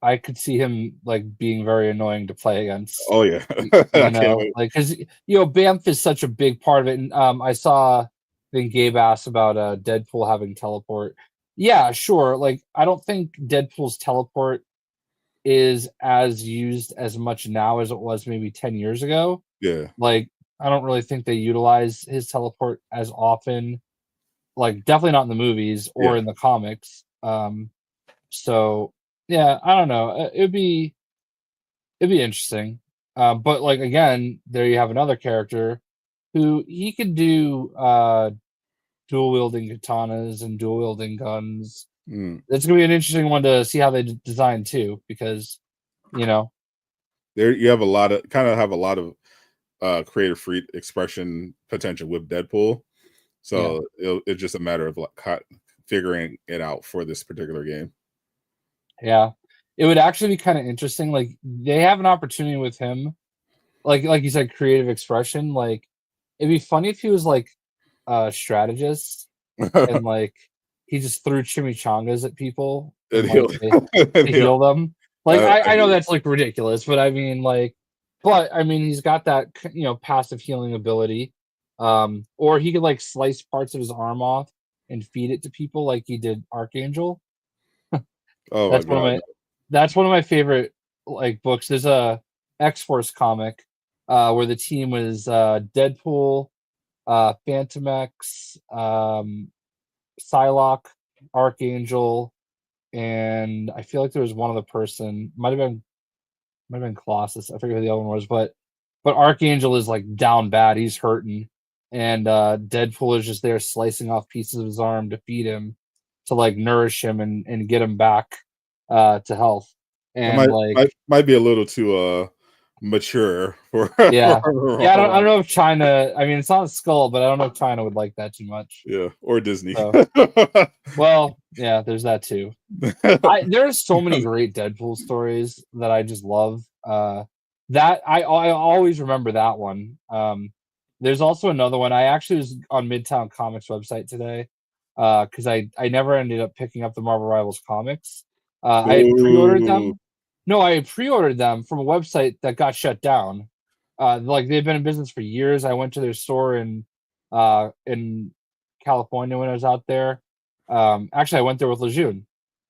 I could see him like being very annoying to play against.
Oh yeah. I can't wait.
Like because Banff is such a big part of it. And I saw, I think Gabe asked about Deadpool having teleport. Yeah, sure. Like I don't think Deadpool's teleport is as used as much now as it was maybe 10 years ago.
Yeah.
Like, I don't really think they utilize his teleport as often. Like, definitely not in the movies or
Yeah.
in the comics. So yeah, I don't know. It'd be interesting. But like again, there you have another character who he could do dual wielding katanas and dual wielding guns.
Mm.
It's gonna be an interesting one to see how they design too, because you know,
There you have a lot of creative free expression potential with Deadpool.
yeah.
So it's just a matter of like figuring it out for this particular game.
Yeah. It would actually be kind of interesting. Like they have an opportunity with him, like you said, creative expression. Like it'd be funny if he was like a strategist and like he just threw chimichangas at people and
And
like
he'll, and
to
he'll
heal them. Like I know
I-
that's like ridiculous, but I mean he's got that passive healing ability. Or he could like slice parts of his arm off and feed it to people like he did Archangel.
oh my
That's one of
god.
my that's one of my favorite like books. There's a X-Force comic where the team was Deadpool, Phantom X, Psylocke, Archangel, and I feel like there was one other person. Might have been Colossus. I forget who the other one was, but Archangel is like down bad. He's hurting, and Deadpool is just there slicing off pieces of his arm to feed him, to like nourish him and get him back to health.
It
And
might
like,
might be a little too mature for,
yeah,
for
yeah. I don't know if China. I mean, it's not a skull, but I don't know if China would like that too much.
yeah, or Disney.
So, well, yeah, there's that too. There's so many great Deadpool stories that I just love. That I always remember that one. There's also another one. I actually was on Midtown Comics website today because I never ended up picking up the Marvel Rivals comics. I had pre-ordered
Ooh.
them. No, I had pre-ordered them from a website that got shut down. Like they've been in business for years. I went to their store in California when I was out there. Actually, I went there with Lejeune,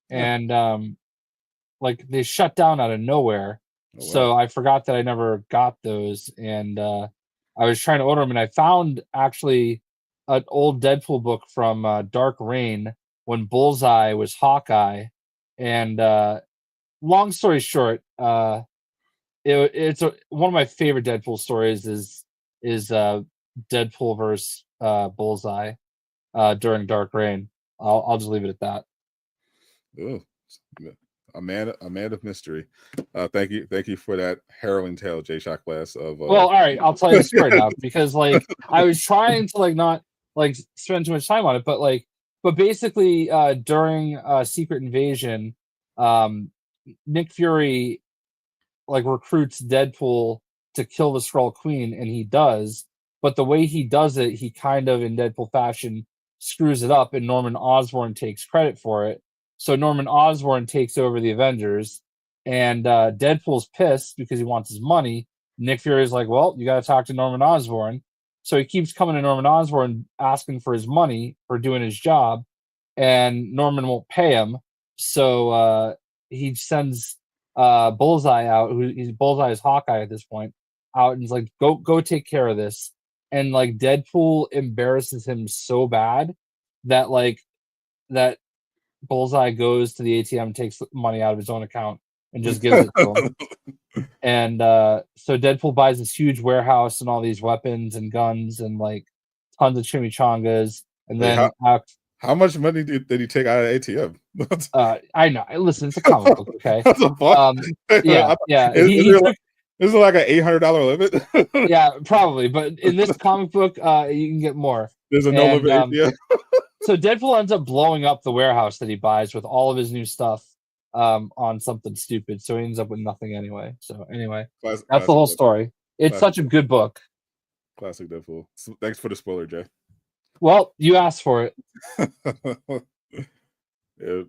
Yeah.
and like they shut down out of nowhere.
Oh,
So
wow.
I forgot that I never got those, and I was trying to order them, and I found actually an old Deadpool book from Dark Reign when Bullseye was Hawkeye, and long story short, it's one of my favorite Deadpool stories is Deadpool versus Bullseye during Dark Reign. I'll just leave it at that.
Ooh. A man of mystery. Thank you for that harrowing tale, JayShockblast. Of
Well, all right, I'll tell you the story now because like I was trying to like not like spend too much time on it, but basically during Secret Invasion, um Nick Fury like recruits Deadpool to kill the Skrull Queen, and he does, but the way he does it, he kind of in Deadpool fashion screws it up, and Norman Osborn takes credit for it. So Norman Osborn takes over the Avengers, and Deadpool's pissed because he wants his money. Nick Fury's like, well, you got to talk to Norman Osborn. So he keeps coming to Norman Osborn asking for his money for doing his job, and Norman won't pay him. So he sends Bullseye out, he's Bullseye is Hawkeye at this point, out, and he's like, go take care of this. And like Deadpool embarrasses him so bad that like that Bullseye goes to the ATM, takes money out of his own account, and just gives it to him. And so Deadpool buys this huge warehouse and all these weapons and guns and like tons of chimichangas. And then
how much money did he take out of ATM?
I know. Listen, it's a comic book, okay?
Yeah. Is it like an $800 limit?
Yeah, probably. But in this comic book, you can get more.
There's a no limit ATM.
So Deadpool ends up blowing up the warehouse that he buys with all of his new stuff on something stupid. So he ends up with nothing anyway. So anyway, that's the whole story. It's such a good book.
Classic Deadpool. Thanks for the spoiler, Jay.
Well, you asked for it.
Yeah,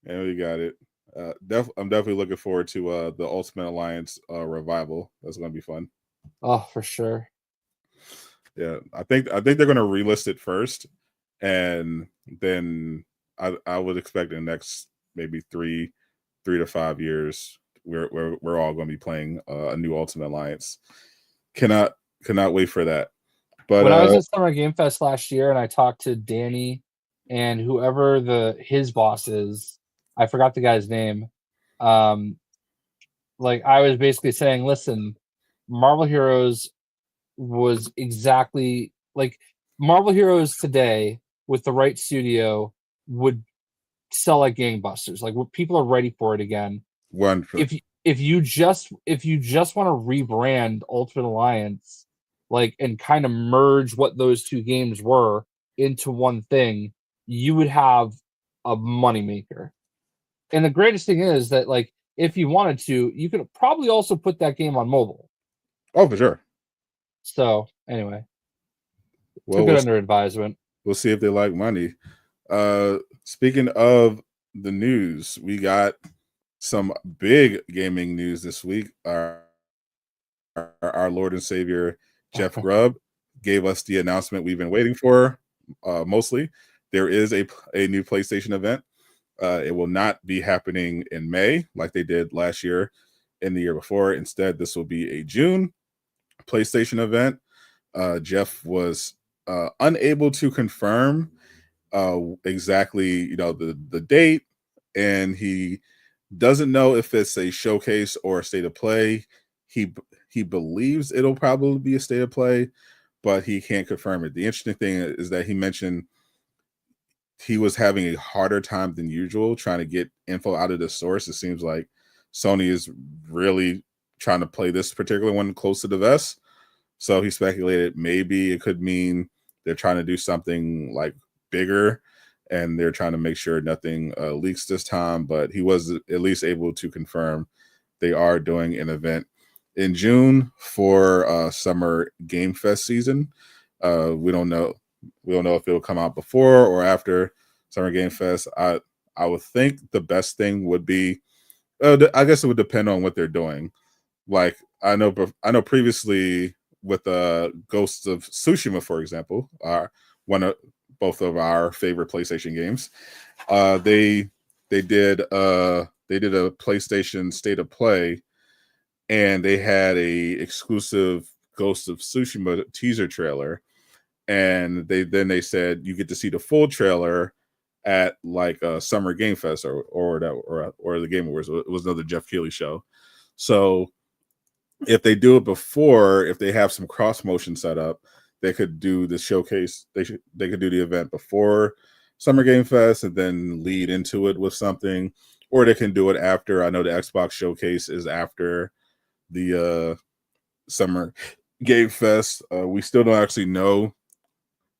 and we got it. I'm definitely looking forward to the Ultimate Alliance revival. That's going to be fun.
Oh, for sure.
Yeah, I think they're going to relist it first, and then I would expect in the next maybe 3 to 5 years we're all going to be playing a new Ultimate Alliance. Cannot wait for that. But
when I was at Summer Game Fest last year, and I talked to Danny and whoever his boss is, I forgot the guy's name. Like I was basically saying, listen, Marvel Heroes was exactly like Marvel Heroes today with the right studio would sell like gangbusters. Like people are ready for it again.
Wonderful.
If you just want to rebrand Ultimate Alliance, like and kind of merge what those two games were into one thing, you would have a moneymaker. And the greatest thing is that, like, if you wanted to, you could probably also put that game on mobile.
Oh, for sure.
So, anyway, took it under advisement.
We'll see if they like money. Speaking of the news, we got some big gaming news this week. Our Lord and Savior, Jeff Grubb, gave us the announcement we've been waiting for, mostly. There is a new PlayStation event. It will not be happening in May like they did last year and the year before. Instead, this will be a June PlayStation event. Jeff was unable to confirm exactly, the date, and he doesn't know if it's a showcase or a state of play. He believes it'll probably be a state of play, but he can't confirm it. The interesting thing is that he mentioned he was having a harder time than usual trying to get info out of the source. It seems like Sony is really trying to play this particular one close to the vest. So he speculated maybe it could mean they're trying to do something like bigger and they're trying to make sure nothing leaks this time. But he was at least able to confirm they are doing an event in June for Summer Game Fest season. We don't know if it'll come out before or after Summer Game Fest. I would think the best thing would be, I guess it would depend on what they're doing. Like I know previously with Ghosts of Tsushima, for example, both of our favorite PlayStation games, they did a PlayStation State of Play, and they had a exclusive Ghosts of Tsushima teaser trailer. And they said you get to see the full trailer at like a Summer Game Fest or the Game Awards. It was another Jeff Keighley show. So if they do it before, if they have some cross motion set up, they could do the showcase. They could do the event before Summer Game Fest and then lead into it with something, or they can do it after. I know the Xbox showcase is after the Summer Game Fest. We still don't actually know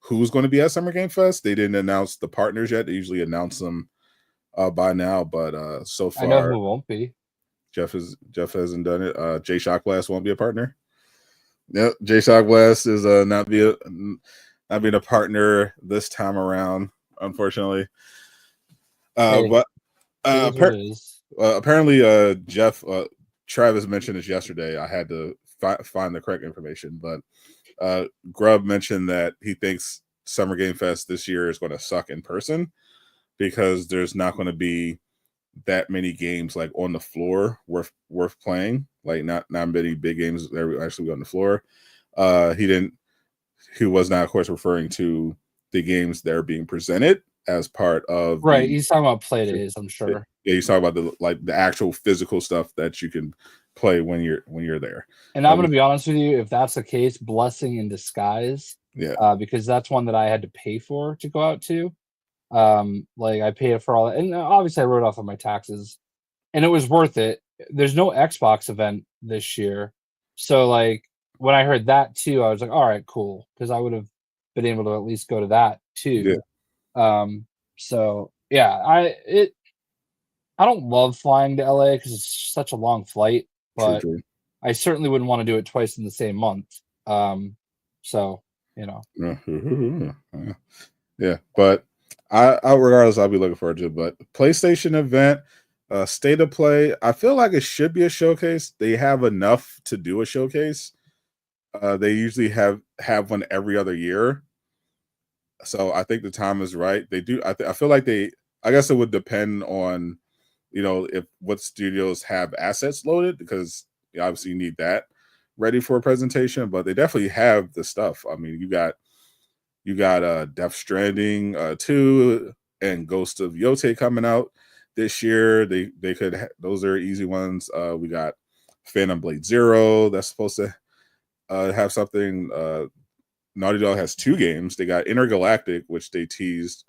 who's going to be at Summer Game Fest. They didn't announce the partners yet. They usually announce them by now, but so far
I know who won't be.
Jeff hasn't done it. JayShockblast won't be a partner. Yep, JayShockblast is not being a partner this time around, unfortunately. But apparently, Jeff Travis mentioned this yesterday. I had to find the correct information, but Grubb mentioned that he thinks Summer Game Fest this year is going to suck in person because there's not going to be that many games like on the floor worth playing. Like not many big games that are actually on the floor. He was not, of course, referring to the games that are being presented as part of
right. He's talking about play days, I'm sure.
Yeah, he's talking about the actual physical stuff that you can play when you're there.
And I'm going to be honest with you, if that's the case, blessing in disguise.
Yeah,
Because that's one that I had to pay for to go out to. Like I paid for all that, and obviously I wrote off on my taxes, and it was worth it. There's no Xbox event this year, so like when I heard that too, I was like, all right, cool, because I would have been able to at least go to that too. So yeah, I don't love flying to LA because it's such a long flight, but
true.
I certainly wouldn't want to do it twice in the same month. So you know,
yeah, but I regardless, I'll be looking forward to it. But PlayStation event, state of play, I feel like it should be a showcase. They have enough to do a showcase. They usually have one every other year, so I think the time is right. They do. I feel like they. I guess it would depend on, if what studios have assets loaded, because obviously you need that ready for a presentation. But they definitely have the stuff. I mean, you got Death Stranding 2 and Ghost of Yotei coming out this year. They could those are easy ones. We got Phantom Blade Zero that's supposed to have something. Naughty Dog has 2 games. They got Intergalactic, which they teased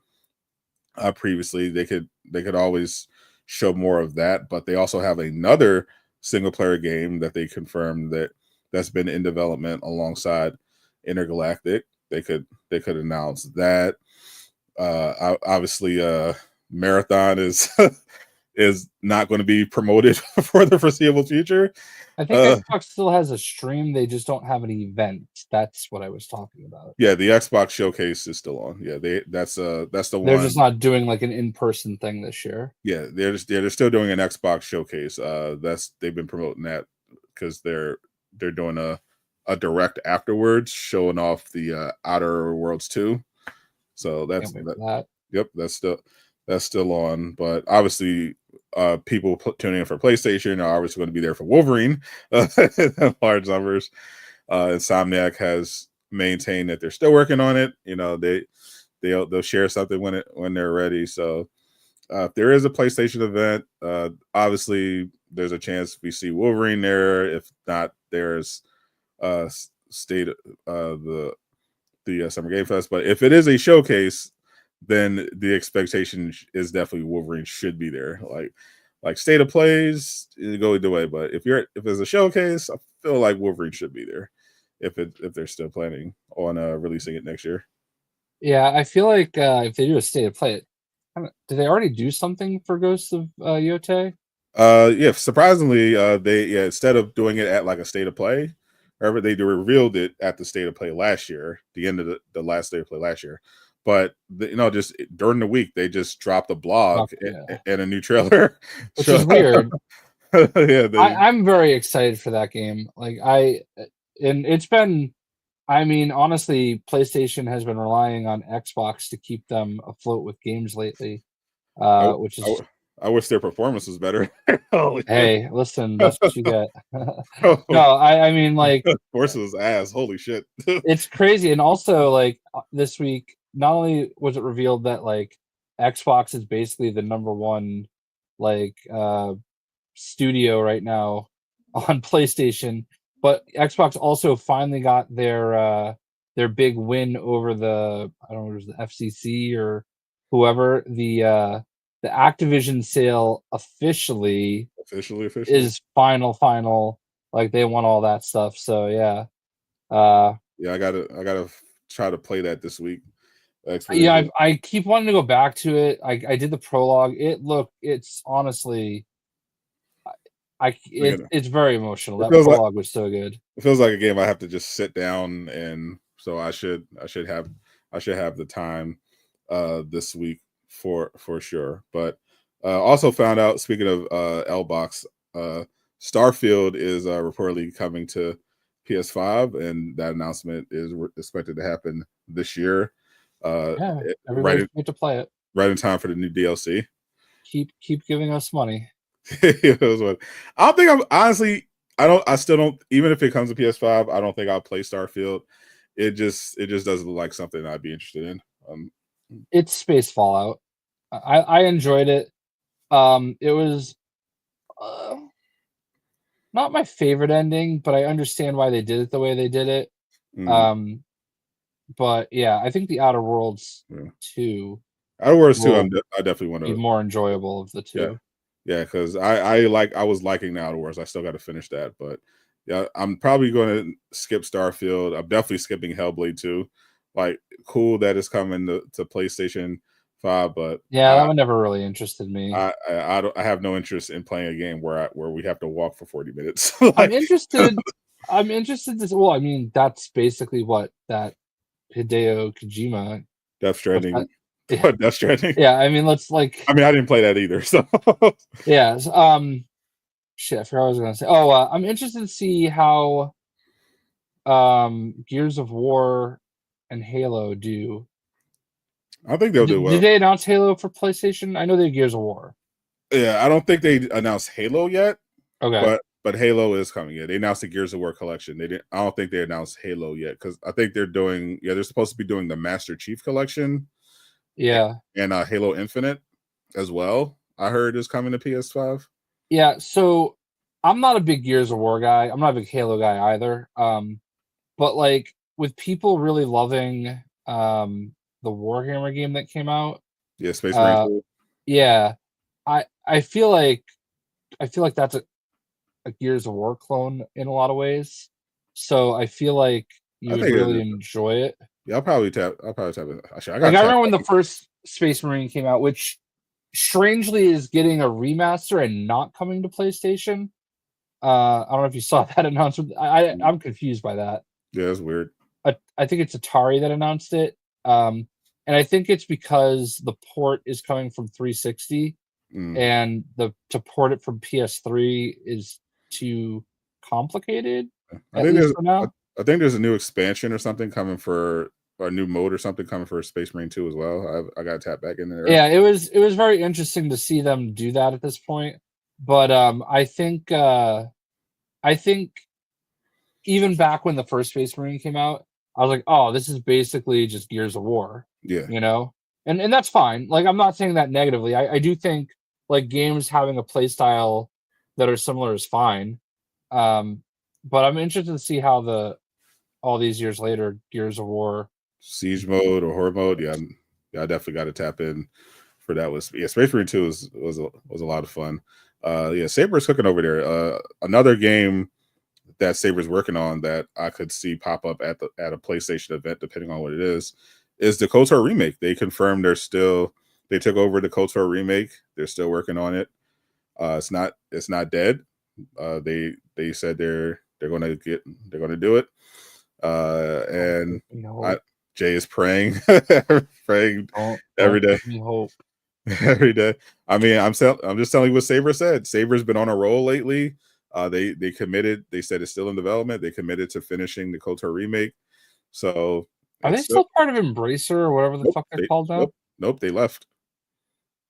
previously. They could always show more of that, but they also have another single player game that they confirmed that's been in development alongside Intergalactic. They could announce that. Obviously, Marathon is is not going to be promoted for the foreseeable future.
I think Xbox still has a stream. They just don't have an event. That's what I was talking about.
Yeah, the Xbox showcase is still on. Yeah, that's the one.
They're just not doing like an in-person thing this year.
Yeah, they're still doing an Xbox showcase. They've been promoting that because they're doing a direct afterwards showing off the Outer Worlds 2. So that's that. Yep, that's still on. But obviously, people tuning in for PlayStation are obviously going to be there for Wolverine in large numbers. Insomniac has maintained that they're still working on it. They'll share something when they're ready. So if there is a PlayStation event, obviously there's a chance we see Wolverine there. If not, there's state the Summer Game Fest. But if it is a showcase, then the expectation is definitely Wolverine should be there. Like state of plays, you go either way. But if it's a showcase, I feel like Wolverine should be there. If they're still planning on releasing it next year.
Yeah, I feel like if they do a state of play, did they already do something for Ghosts of Yotei?
Yeah, surprisingly, they instead of doing it at like a state of play, however, they revealed it at the state of play last year, the end of the last state of play last year. But just during the week, they just dropped a blog and a new trailer,
which is weird.
Yeah,
I'm very excited for that game. And it's been, I mean, honestly, PlayStation has been relying on Xbox to keep them afloat with games lately, which is.
I wish their performance was better.
Hey, listen, that's what you get. No, I mean, like,
Force's ass. Holy shit!
It's crazy. And also, like, this week, not only was it revealed that like Xbox is basically the number one like studio right now on PlayStation, but Xbox also finally got their big win over the, I don't know, it was the FCC or whoever. The Activision sale officially is final. Like they won all that stuff. So yeah.
Yeah, I gotta try to play that this week.
Yeah, I keep wanting to go back to it. I did the prologue. It's honestly, it's very emotional. That prologue was so good.
It feels like a game I have to just sit down, and so I should have the time this week for sure. But also found out, speaking of L-Box, Starfield is reportedly coming to PS5, and that announcement is expected to happen this year.
Everybody's going to play it
right in time for the new DLC.
Keep giving us money.
I don't think I still don't, even if it comes to PS5, I don't think I'll play Starfield. It just doesn't look like something I'd be interested in.
It's space Fallout. I enjoyed it. It was not my favorite ending, but I understand why they did it the way they did it.
Mm.
But yeah, I think the Outer Worlds
Yeah.
2
Outer Worlds 2,
will
I definitely want
be
to.
more enjoyable of the
Yeah,
two.
yeah, because I was liking the Outer Worlds. I still got to finish that, but yeah, I'm probably going to skip Starfield. I'm definitely skipping Hellblade 2. Like, cool that it's coming to PlayStation 5, but
Yeah, that one never really interested me.
I have no interest in playing a game where we have to walk for 40 minutes.
I'm
Like,
interested. I'm interested to. Well, I mean, that's basically what that Hideo Kojima.
Death
What's
Stranding.
that? Yeah,
What, Death Stranding?
yeah. I mean, let's like.
I mean, I didn't play that either. So
Yeah. Shit. I forgot what I was gonna say. Oh, I'm interested to see how Gears of War and Halo do.
I think they'll do
Did
well.
they announce Halo for PlayStation? I know they Gears of War.
Yeah, I don't think they announced Halo yet,
Okay.
but Halo is coming. Yeah, they announced the Gears of War collection. They didn't. I don't think they announced Halo yet because I think they're doing. Yeah, they're supposed to be doing the Master Chief collection
Yeah.
and Halo Infinite as well. I heard is coming to PS5.
Yeah. So I'm not a big Gears of War guy. I'm not a big Halo guy either. But like with people really loving the Warhammer game that came out,
Yeah, Space Marine
uh
2.
yeah, I feel like that's a Gears of War clone in a lot of ways. So I feel like you
I
would
think it
really
is.
enjoy it.
Yeah, I'll probably tap. It. Actually, I
Like
got
I
tapped.
remember when the first Space Marine came out, which strangely is getting a remaster and not coming to PlayStation. I don't know if you saw that announcement. I'm confused by that.
Yeah, that's weird.
I think it's Atari that announced it. And I think it's because the port is coming from 360
Mm.
and to port it from PS3 is too complicated,
I
at
think
least
there's.
for now.
I think there's a new expansion or something coming for or a new mode or something coming for Space Marine 2 as well. I got to tap back in there.
Yeah, it was very interesting to see them do that at this point. But I think even back when the first Space Marine came out, I was like, oh, this is basically just Gears of War,
Yeah,
you know? And that's fine. Like I'm not saying that negatively. I do think like games having a play style that are similar is fine. But I'm interested to see how all these years later, Gears of War.
siege mode or horde mode. Yeah, I definitely got to tap in for that. Was Space Marine 2 was a lot of fun. Yeah, Saber's cooking over there. Another game that Saber's working on that I could see pop up at a PlayStation event, depending on what it is the KOTOR remake. They confirmed they took over the KOTOR remake. They're still working on it. It's not dead. They said they're gonna do it. And Jay is praying, praying every
Don't
day.
give me hope.
Every day. I mean, I'm just telling you what Saber said. Saber's been on a roll lately. They committed. They said it's still in development. They committed to finishing the KOTOR remake. So
Are they still part of Embracer or whatever the fuck they're called now?
Nope. They left.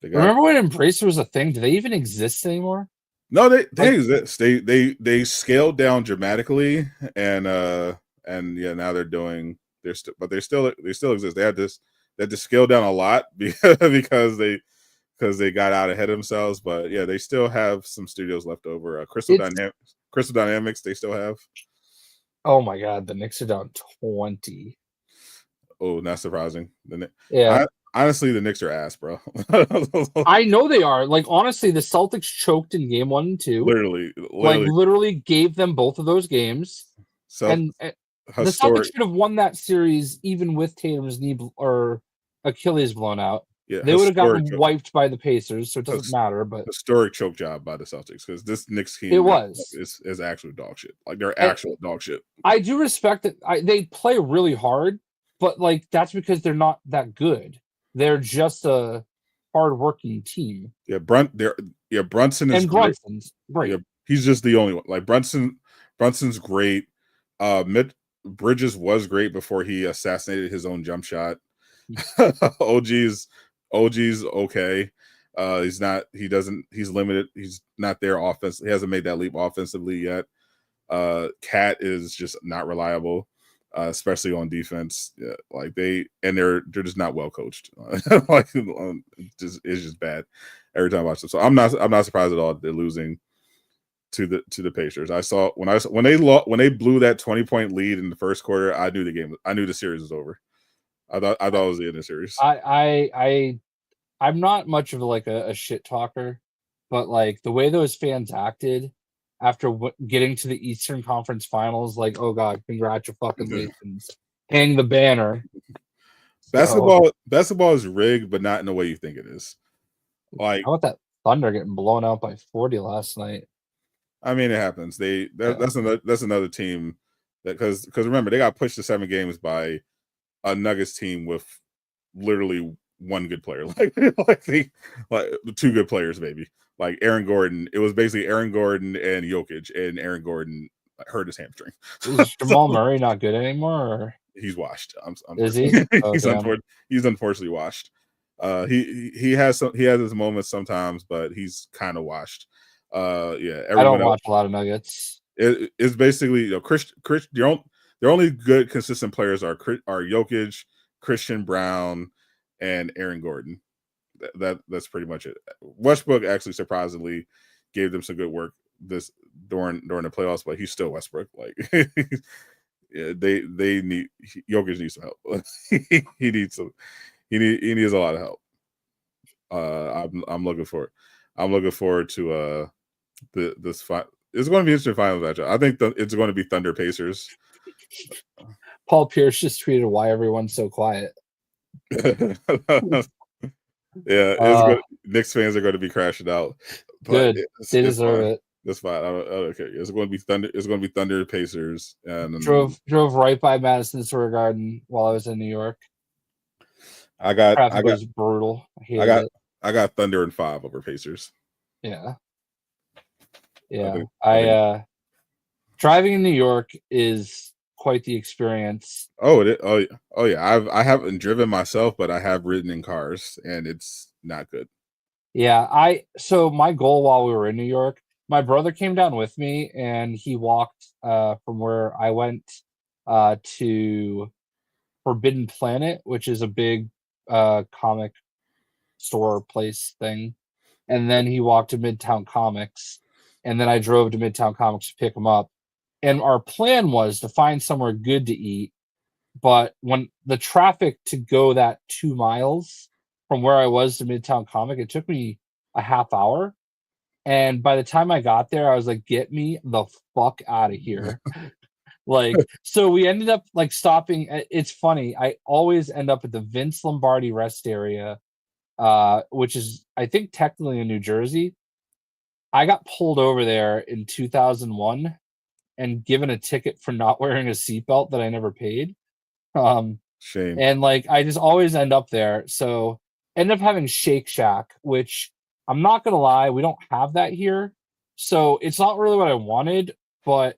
Remember when Embracer was a thing? Do they even exist anymore?
No, they exist. They scaled down dramatically, and yeah, now but they still exist. They had to scale down a lot because they got out ahead of themselves. But yeah, they still have some studios left over. Crystal Dynamics, they still have.
Oh my god, the Knicks are down 20.
Oh, not surprising.
Yeah.
Honestly, the Knicks are ass, bro.
I know they are. Like honestly, the Celtics choked in game 1 and 2. Literally gave them both of those games. And the Celtics should have won that series even with Tatum's knee or Achilles blown out. Yeah, they would have gotten wiped by the Pacers, so it doesn't matter. But
historic choke job by the Celtics because this Knicks team is actual dog shit. Like they're actual dog shit. I
do respect that they play really hard, but like that's because they're not that good. They're just a hard-working team.
Yeah, Brunson is great.
Brunson's great.
Yeah, he's just the only one. Like Brunson's great. Bridges was great before he assassinated his own jump shot. OG's okay. He's limited. He's not there offense. He hasn't made that leap offensively yet. Cat is just not reliable. especially on defense. Yeah, like they're just not well coached. Like it's just bad every time I watch them. So I'm not surprised at all that they're losing to the Pacers. I saw when they blew that 20-point lead in the first quarter, I knew the series was over. I thought it was the end of the series.
I'm not much of like a shit talker, but like the way those fans acted after getting to the Eastern Conference Finals, like, oh god, congratulations, hang the banner.
Basketball is rigged, but not in the way you think it is. Like,
how about that Thunder getting blown out by 40 last night?
I mean, it happens. That's another team that because remember they got pushed to 7 games by a Nuggets team with literally one good player, like 2 good players, maybe. Like Aaron Gordon, it was basically Aaron Gordon and Jokic, and Aaron Gordon hurt his hamstring.
Is Jamal Murray not good anymore? Or?
He's washed.
Is he?
He's unfortunately washed. He has his moments sometimes, but he's kind of washed. Yeah,
I don't watch a lot of Nuggets.
It's basically their only good consistent players are Jokic, Christian Brown, and Aaron Gordon. That's pretty much it. Westbrook actually surprisingly gave them some good work during the playoffs, but he's still Westbrook. Like yeah, they need Jokic needs some help. he needs a lot of help. I'm looking forward to this fight. It's going to be interesting finals matchup. I think it's going to be Thunder Pacers.
Paul Pierce just tweeted, "Why everyone's so quiet."
Yeah, Knicks fans are going to be crashing out.
Good, they deserve it.
That's fine. Okay, it's going to be Thunder. It's going to be Thunder Pacers. And
drove right by Madison Square Garden while I was in New York.
Traffic
was brutal. I
got Thunder in 5 over Pacers.
Yeah. I driving in New York is quite the experience.
Oh yeah. I haven't driven myself, but I have ridden in cars, and it's not good.
Yeah, so my goal while we were in New York, my brother came down with me, and he walked from where I went to Forbidden Planet, which is a big comic store place thing, and then he walked to Midtown Comics, and then I drove to Midtown Comics to pick him up. And our plan was to find somewhere good to eat, but when the traffic to go that 2 miles from where I was to Midtown Comic, it took me a half hour. And by the time I got there, I was like, get me the fuck out of here. Like, so we ended up like stopping. It's funny. I always end up at the Vince Lombardi rest area, which is, I think, technically in New Jersey. I got pulled over there in 2001 and given a ticket for not wearing a seatbelt that I never paid.
Shame.
And like I just always end up there. So end up having Shake Shack, which I'm not gonna lie, we don't have that here. So it's not really what I wanted, but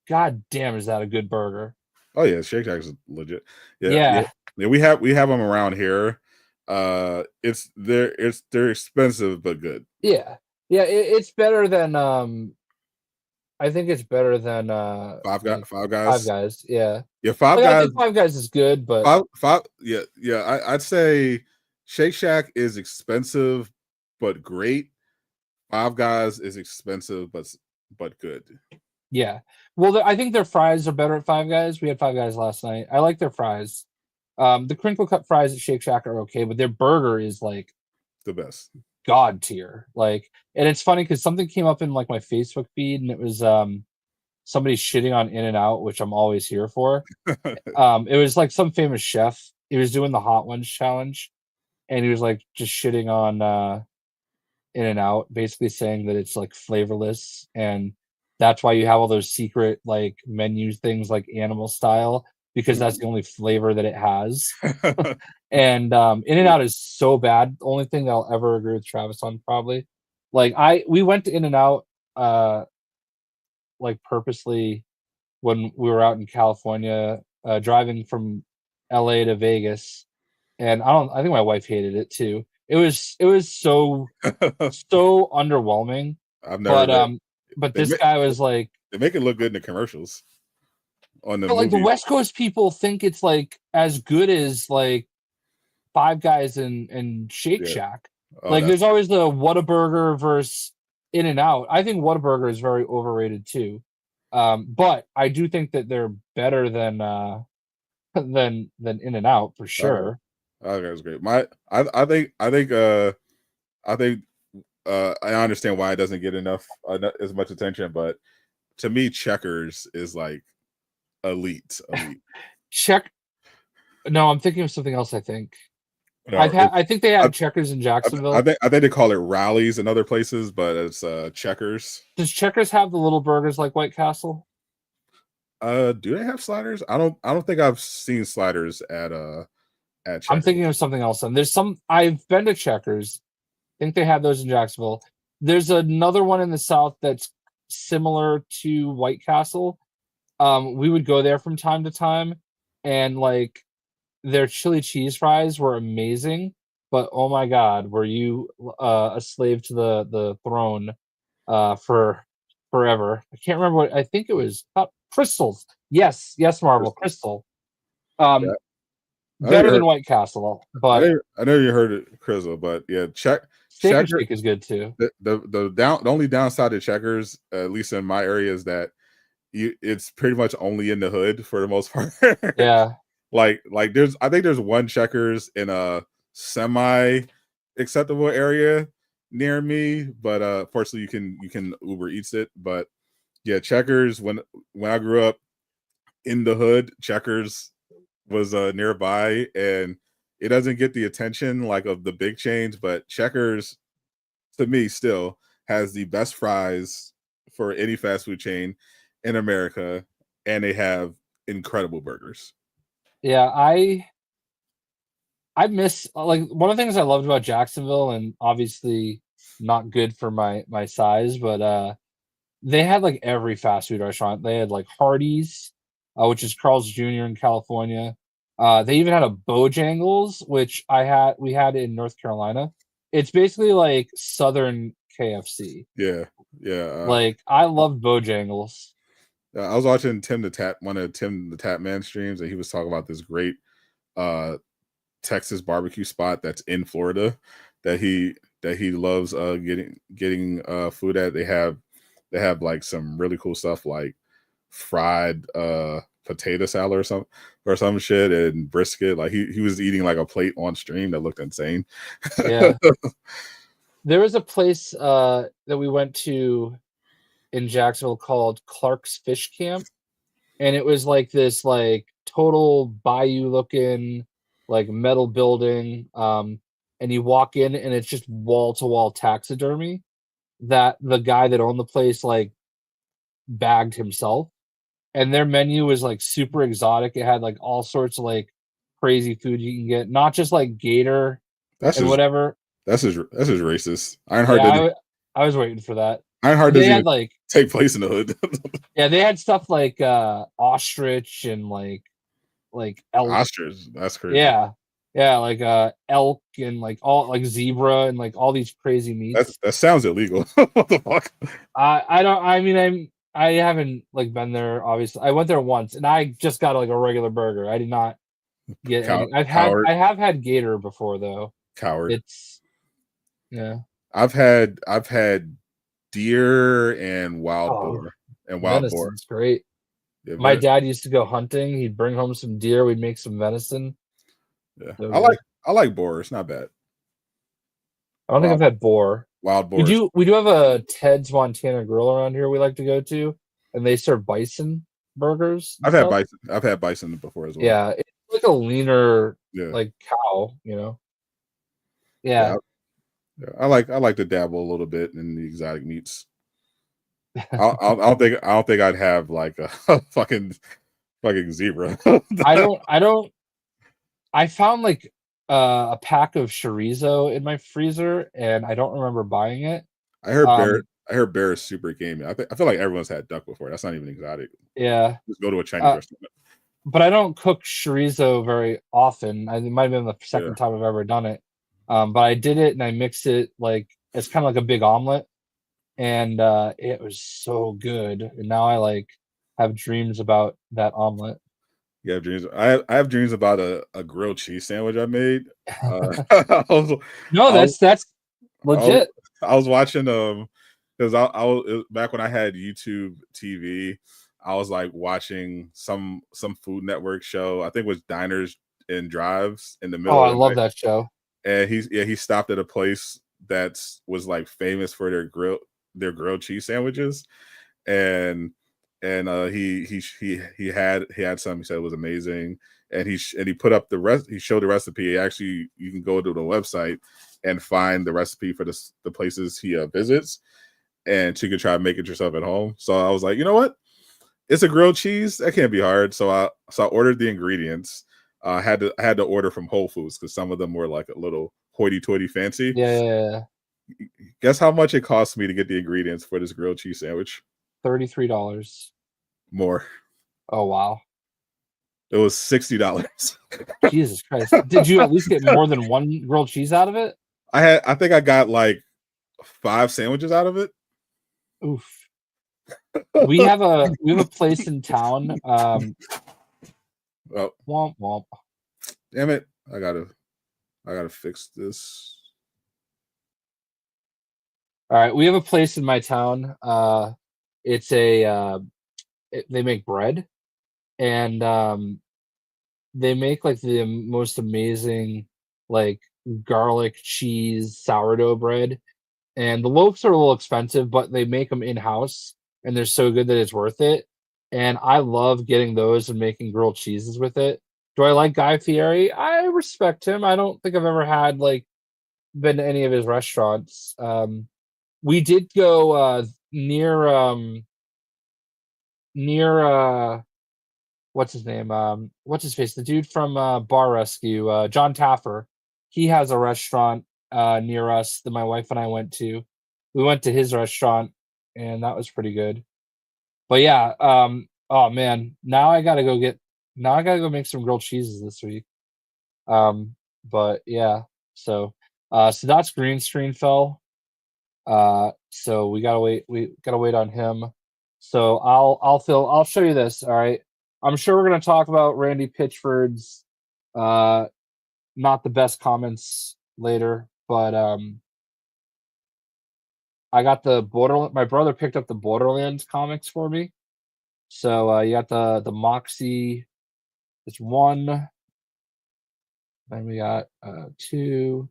god damn, is that a good burger?
Oh yeah, Shake Shack is legit. Yeah. We have them around here. They're expensive but good.
Yeah, it's better than I think it's better than
Five Guys.
Five Guys, yeah.
Yeah, Five Guys.
I think Five Guys is good, but
I'd say Shake Shack is expensive but great. Five Guys is expensive but good.
Yeah. Well, I think their fries are better at Five Guys. We had Five Guys last night. I like their fries. The crinkle cut fries at Shake Shack are okay, but their burger is like
the best.
God tier. Like, and it's funny because something came up in like my Facebook feed, and it was somebody shitting on In-N-Out, which I'm always here for. It was like some famous chef. He was doing the hot ones challenge, and he was like just shitting on In-N-Out, basically saying that it's like flavorless, and that's why you have all those secret like menu things like animal style, because that's the only flavor that it has. And In-N-Out is so bad. The only thing that I'll ever agree with Travis on, probably. Like we went to In-N-Out like purposely when we were out in California, driving from LA to Vegas, and I think my wife hated it too. It was so so underwhelming.
I've never
but this guy was like,
they make it look good in the commercials. on the
But like the
movie.
West Coast people think it's like as good as like Five Guys and Shake
Yeah.
Shack.
Oh,
Like there's always the Whataburger versus In-N-Out. I think Whataburger is very overrated too. But I do think that they're better than In-N-Out for sure.
Okay, that's great. I think I understand why it doesn't get enough as much attention, but to me, Checkers is like elite.
No, I'm thinking of something else. I think
No,
I think they
I,
have Checkers in Jacksonville.
I think they call it Rallies in other places, but it's Checkers.
Does Checkers have the little burgers like White Castle?
Do they have sliders? I don't think I've seen sliders at Checkers.
I'm thinking of something else. And I've been to Checkers. I think they have those in Jacksonville. There's another one in the South that's similar to White Castle. We would go there from time to time, and like their chili cheese fries were amazing. But oh my God, were you a slave to the throne for forever? I can't remember what. I think it was Crystals. Yes, Marvel Crystal.
Yeah.
Better than White Castle, but
I know you heard it, Crizzle, but yeah,
Steak is good too.
The only downside to Checkers, at least in my area, is that it's pretty much only in the hood for the most part.
Yeah,
like I think there's one Checkers in a semi acceptable area near me, but fortunately you can Uber Eats it. But yeah, Checkers, when I grew up in the hood, Checkers was nearby, and it doesn't get the attention like of the big chains, but Checkers to me still has the best fries for any fast food chain in America, and they have incredible burgers.
Yeah, I miss like one of the things I loved about Jacksonville, and obviously not good for my size, but they had like every fast food restaurant. They had like Hardee's, which is Carl's Jr. in California. They even had a Bojangles, which we had in North Carolina. It's basically like Southern KFC.
Yeah.
Like I loved Bojangles.
I was watching one of Tim the Tap Man streams, and he was talking about this great Texas barbecue spot that's in Florida that he loves getting food at. They have like some really cool stuff like fried potato salad or some shit and brisket. Like he was eating like a plate on stream that looked insane.
Yeah. There was a place that we went to in Jacksonville called Clark's Fish Camp, and it was like this like total bayou looking like metal building, and you walk in and it's just wall to wall taxidermy that the guy that owned the place like bagged himself, and their menu was like super exotic. It had like all sorts of like crazy food you can get, not just like gator whatever.
That's just racist.
I was waiting for that.
Ironheart doesn't even like take place in the hood.
Yeah, they had stuff like ostrich and like elk.
Ostrich, that's crazy.
Yeah, like elk and like all like zebra and like all these crazy meats.
That sounds illegal. What the fuck?
I haven't like been there. Obviously, I went there once and I just got like a regular burger. I did not get any. I have had gator before though.
Coward.
Yeah.
I've had deer and wild boar. And wild boar.
Venison's great. Yeah, my dad used to go hunting. He'd bring home some deer. We'd make some venison.
Yeah, I like boar. It's not bad.
I don't think I've had boar.
Wild boar.
We do have a Ted's Montana Grill around here we like to go to, and they serve bison burgers.
I've had bison before as well.
Yeah, it's like a leaner like cow, you know. Yeah.
I like to dabble a little bit in the exotic meats. I don't think I'd have like a fucking zebra.
I found like a pack of chorizo in my freezer, and I don't remember buying it.
I heard bear is super gamey. I feel like everyone's had duck before. That's not even exotic.
Yeah,
just go to a Chinese restaurant.
But I don't cook chorizo very often. It might have been the second time I've ever done it. But I did it and I mixed it like it's kind of like a big omelet, and it was so good. And now I like have dreams about that omelet.
You have dreams. I have dreams about a grilled cheese sandwich I made.
No,
I
that's
was,
legit.
I was watching because I was back when I had YouTube TV. I was like watching some Food Network show. I think it was Diners and Drives in the middle
Oh,
of
I
the
love
night.
that show.
And he stopped at a place that was like famous for their grilled cheese sandwiches, and he had some. He said it was amazing, and he put up the rest. He showed the recipe. Actually, you can go to the website and find the recipe for the places he visits, and you can try to make it yourself at home. So I was like, you know what? It's a grilled cheese. That can't be hard. So I ordered the ingredients. I had to order from Whole Foods because some of them were like a little hoity-toity fancy.
Yeah.
Guess how much it cost me to get the ingredients for this grilled cheese sandwich?
$33.
More.
Oh wow.
It was $60.
Jesus Christ. Did you at least get more than one grilled cheese out of it?
I think I got like 5 sandwiches out of it.
Oof. We have a place in town.
Oh,
Womp womp.
damn it. I gotta fix this.
All right, we have a place in my town. It's they make bread, and they make like the most amazing like garlic cheese sourdough bread. And the loaves are a little expensive, but they make them in house, and they're so good that it's worth it. And I love getting those and making grilled cheeses with it. Do I like Guy Fieri? I respect him. I don't think I've ever had been to any of his restaurants. We did go near what's his name? What's his face? The dude from Bar Rescue, John Taffer. He has a restaurant near us that my wife and I went to. We went to his restaurant, and that was pretty good. But yeah, oh man, now I gotta go make some grilled cheeses this week. But yeah, so Sadot's green screen fell. So we gotta wait on him. So I'll show you this. All right. I'm sure we're gonna talk about Randy Pitchford's not the best comments later, but I got my brother picked up the Borderlands comics for me. So you got the Moxie. It's 1. Then we got 2.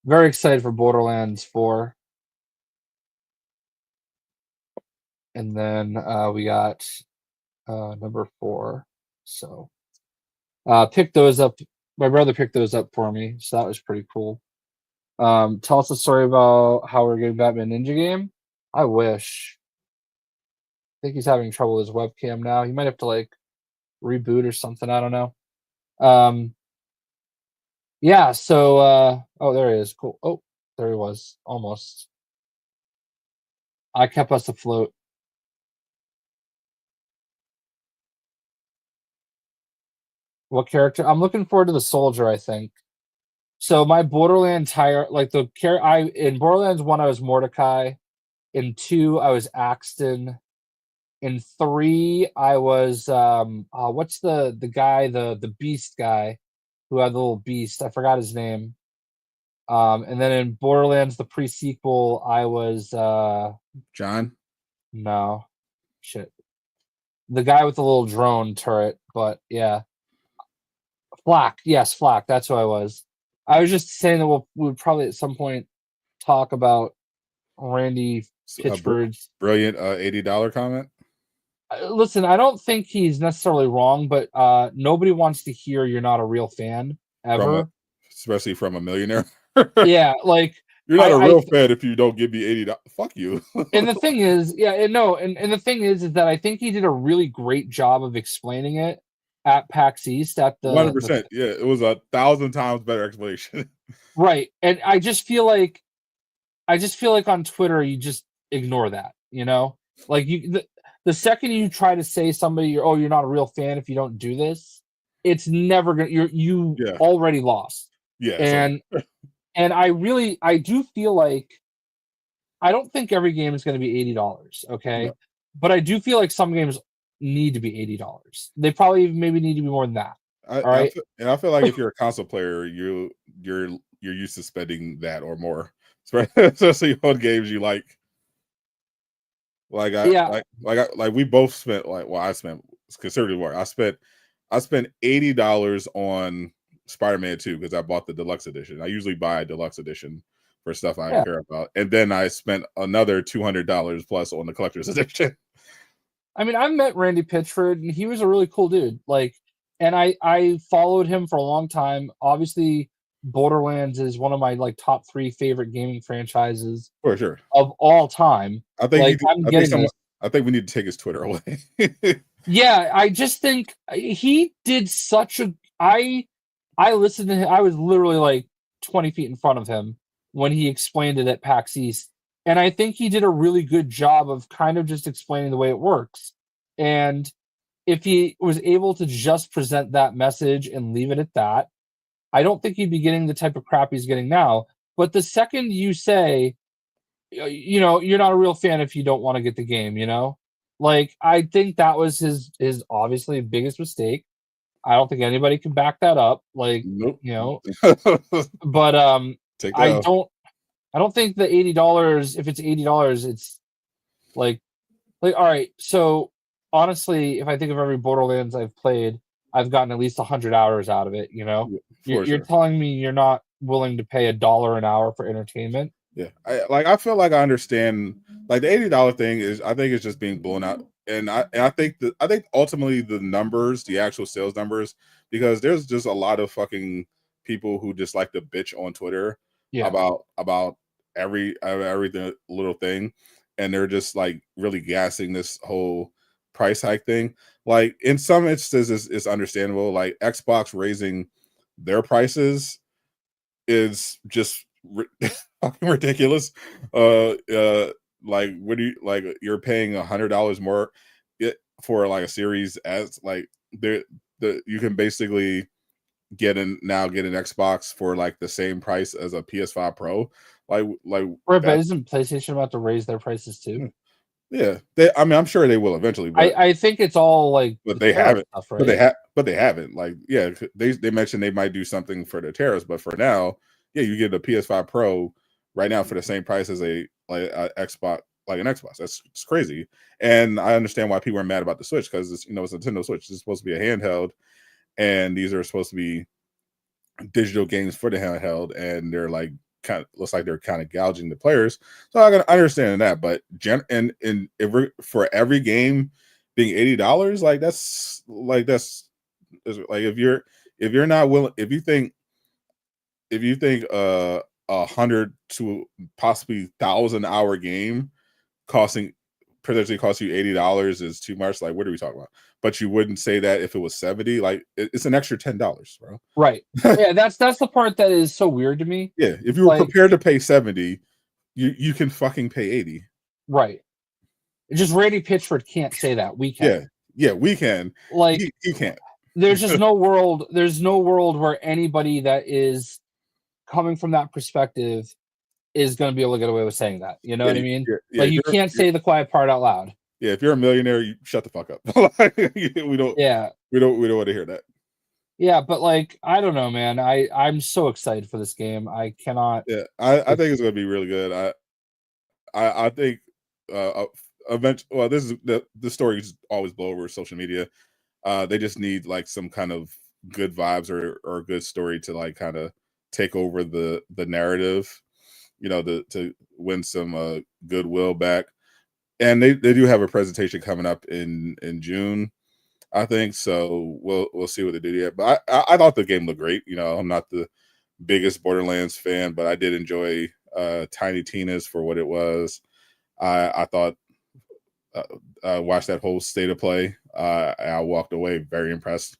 Very excited for Borderlands 4. And then we got number 4. So picked those up. My brother picked those up for me, so that was pretty cool. Tell us a story about how we're getting Batman Ninja game. I wish. I think he's having trouble with his webcam now. He might have to reboot or something. I don't know. Yeah, so oh, there he is. Cool. Oh, there he was. Almost. I kept us afloat. What character? I'm looking forward to the soldier, I think. So my Borderlands in Borderlands 1 I was Mordecai. In 2 I was Axton. In 3 I was what's the guy, the beast guy who had the little beast? I forgot his name. And then in Borderlands the pre-sequel I was
John?
No. Shit. The guy with the little drone turret, but yeah. Flack. Yes, Flack. That's who I was. I was just saying that we would probably at some point talk about Randy Pitchford's
brilliant $80 comment.
Listen, I don't think he's necessarily wrong, but nobody wants to hear you're not a real fan ever,
especially from a millionaire.
Yeah,
you're not a real fan if you don't give me $80. Fuck you.
And the thing is, and the thing is that I think he did a really great job of explaining it at PAX East at the
100%. Yeah, it was 1,000 times better explanation.
Right, and I just feel like on Twitter you just ignore that, the second you try to say you're not a real fan if you don't do this, it's never gonna. You already lost.
Yeah,
and I do feel like I don't think every game is going to be $80. Okay,
No.
but I do feel like some games need to be $80. They probably maybe need to be more than that. All right.
I feel like if you're a console player, you're used to spending that or more, especially on games you like. Like we both spent I spent considerably more. I spent $80 on Spider-Man 2 because I bought the deluxe edition. I usually buy a deluxe edition for stuff I care about, and then I spent another $200 plus on the collector's edition.
I mean, I've met Randy Pitchford, and he was a really cool dude. Like, and I followed him for a long time. Obviously, Borderlands is one of my like top 3 favorite gaming franchises
For sure.
of all time.
I think
like,
I think we need to take his Twitter away.
Yeah, I just think he did such a. I listened to him. I was literally like 20 feet in front of him when he explained it at PAX East, and I think he did a really good job of kind of just explaining the way it works. And if he was able to just present that message and leave it at that, I don't think he'd be getting the type of crap he's getting now. But the second you say, you're not a real fan if you don't want to get the game, like, I think that was his obviously biggest mistake. I don't think anybody can back that up. Like,
nope.
But
I
don't think the $80. If it's $80, it's like all right. So honestly, if I think of every Borderlands I've played, I've gotten at least 100 hours out of it. You're telling me you're not willing to pay $1 an hour for entertainment?
Yeah, I feel like I understand. Like the $80 thing is, I think it's just being blown out, and I think ultimately the numbers, the actual sales numbers, because there's just a lot of fucking people who just like to bitch on Twitter about every little thing, and they're just like really gassing this whole price hike thing. Like in some instances, it's understandable. Like Xbox raising their prices is just fucking ridiculous. Like, what do you like? You're paying $100 more for like a Series S. Like, you can basically get an Xbox for like the same price as a PS5 Pro. Like,
right? But isn't PlayStation about to raise their prices too?
Yeah, I'm sure they will eventually. But
I think it's all like,
but they haven't.
Stuff, right?
But they haven't. Like, yeah, they mentioned they might do something for the tariffs, but for now, yeah, you get a PS5 Pro right now for the same price as a Xbox, like an Xbox. It's crazy, and I understand why people are mad about the Switch because it's it's a Nintendo Switch. It's supposed to be a handheld, and these are supposed to be digital games for the handheld, and they're like looks like they're kind of gouging the players. So I can understand that, but for every game being $80, like that's like if you're not willing, if you think 100 to possibly 1,000-hour game potentially cost you $80 is too much, like what are we talking about? But you wouldn't say that if it was 70. Like it's an extra $10, bro.
Right. Yeah, that's the part that is so weird to me.
Yeah, if you were prepared to pay 70, you can fucking pay 80.
Right. Just Randy Pitchford can't say that. We can.
Yeah, we can.
Like,
he can't.
There's just no world. There's no world where anybody that is coming from that perspective is going to be able to get away with saying that. You know what I mean? Like, you can't say the quiet part out loud.
Yeah, if you're a millionaire, you shut the fuck up. we don't.
Yeah,
we don't want to hear that.
Yeah, but like, I don't know, man. I'm so excited for this game. I cannot.
Yeah, I think it's going to be really good. I think eventually. Well, this is the stories always blow over social media. They just need like some kind of good vibes or a good story to like kind of take over the narrative, to win some goodwill back. And they do have a presentation coming up in June, I think. So we'll see what they do yet. But I thought the game looked great. I'm not the biggest Borderlands fan, but I did enjoy Tiny Tina's for what it was. I thought I watched that whole state of play. I walked away very impressed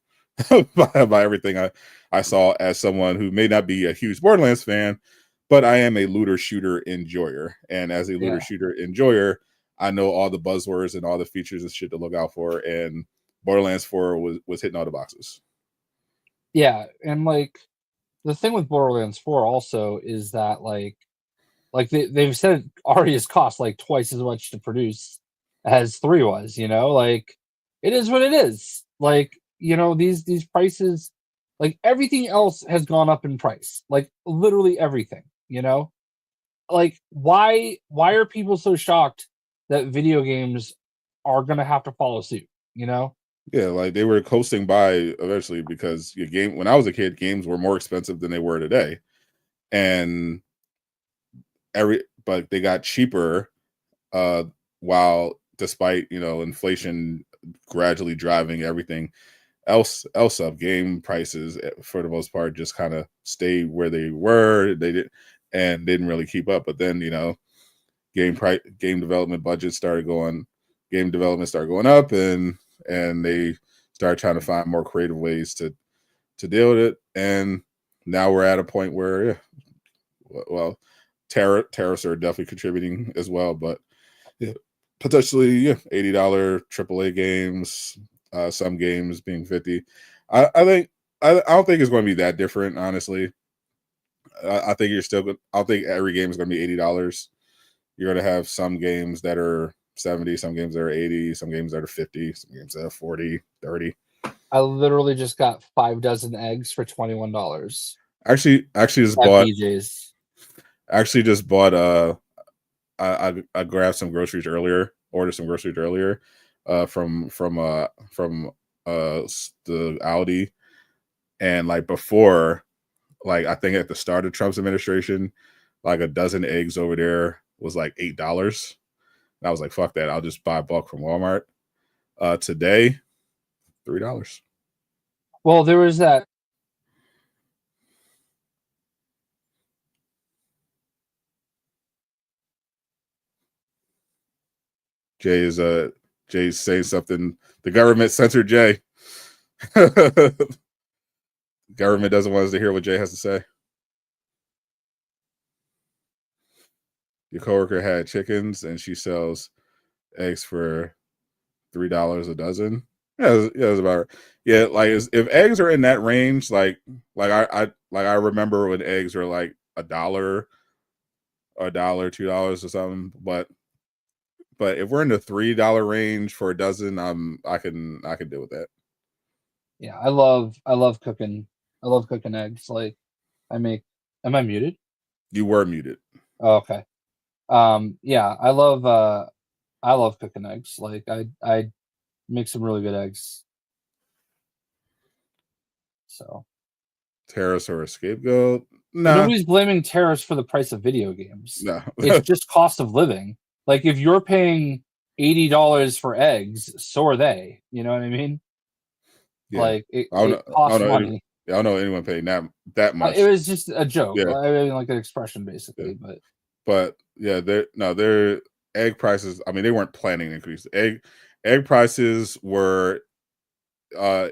by everything I saw as someone who may not be a huge Borderlands fan, but I am a looter shooter enjoyer. And as a looter shooter enjoyer, I know all the buzzwords and all the features and shit to look out for. And Borderlands 4 was hitting all the boxes.
Yeah, and like the thing with Borderlands 4 also is that like Like they've said already has cost like twice as much to produce as 3 was, like it is what it is. Like, these prices, like everything else has gone up in price. Like literally everything, Like why are people so shocked that video games are gonna have to follow suit,
Yeah, like they were coasting by eventually because your game when I was a kid, games were more expensive than they were today. And but they got cheaper uh while despite inflation gradually driving everything else up. Game prices for the most part just kind of stayed where they were. Didn't really keep up. But then game development budgets started going game development started going up, and they started trying to find more creative ways to deal with it. And now we're at a point where, yeah, well, tariffs are definitely contributing as well, but yeah, potentially, yeah, $80 AAA games, some games being 50. I think I don't think it's going to be that different, honestly. I think I don't think every game is going to be $80. You're going to have some games that are 70, some games that are 80, some games that are 50, some games that are 40, 30.
I literally just got 5 dozen eggs for $21.
Actually just
At
bought
BJ's.
actually just bought I grabbed some groceries earlier, ordered some groceries earlier from the Aldi. And like before, like I think at the start of Trump's administration, like a dozen eggs over there was like $8. And I was like, fuck that, I'll just buy a bulk from Walmart. Today, $3.
Well, there was that.
Jay's saying something. The government censored Jay. Government doesn't want us to hear what Jay has to say. Your coworker had chickens and she sells eggs for $3 a dozen. Yeah, it's about like if eggs are in that range, like I remember when eggs were like $1, $2 or something. But if we're in the $3 range for a dozen, I can deal with that.
Yeah, I love cooking. I love cooking eggs. Like am I muted?
You were muted.
Oh, okay. Yeah, I love cooking eggs. Like I make some really good eggs. So
Terrace or a scapegoat? No.
Nobody's blaming tariffs for the price of video games.
No.
It's just cost of living. Like if you're paying $80 for eggs, so are they. You know what I mean?
Yeah.
Like it costs money.
I don't know anyone paying that much.
It was just a joke.
Yeah.
I mean, like an expression, basically.
Yeah. But yeah, their egg prices. I mean, they weren't planning to increase. Egg prices were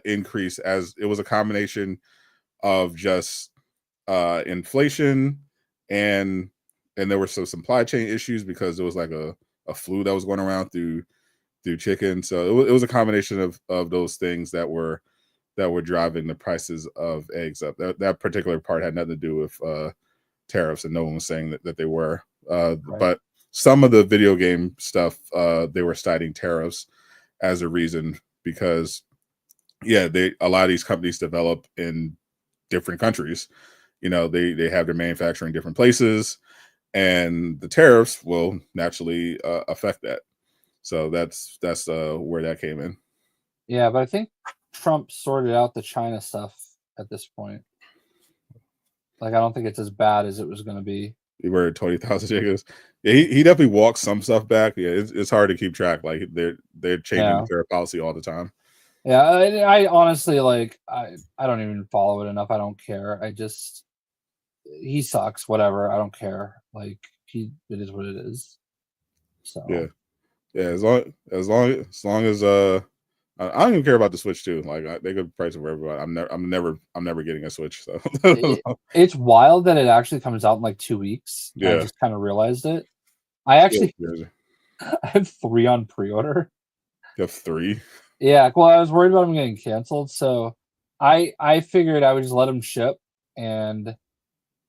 increased as it was a combination of just inflation and there were some supply chain issues because there was like a flu that was going around through chicken. So it was a combination of those things that were driving the prices of eggs up. That particular part had nothing to do with tariffs, and no one was saying that they were. Right. But some of the video game stuff, they were citing tariffs as a reason because, yeah, a lot of these companies develop in different countries. They have their manufacturing in different places, and the tariffs will naturally affect that. So that's where that came in.
Yeah, but I think Trump sorted out the China stuff at this point. Like, I don't think it's as bad as it was going to be.
He were 20,000 chickens. Yeah, he definitely walked some stuff back. Yeah, it's hard to keep track. Like they're changing their policy all the time.
Yeah, I honestly I don't even follow it enough. I don't care. He sucks. Whatever. I don't care. Like it is what it is. So
yeah. As long as I don't even care about the Switch too. Like they could price it for everybody. I'm never getting a Switch. So
it's wild that it actually comes out in like 2 weeks.
Yeah,
I just kind of realized it. I have 3 on pre-order.
You have 3?
Yeah. Well, I was worried about them getting canceled, so I figured I would just let them ship, and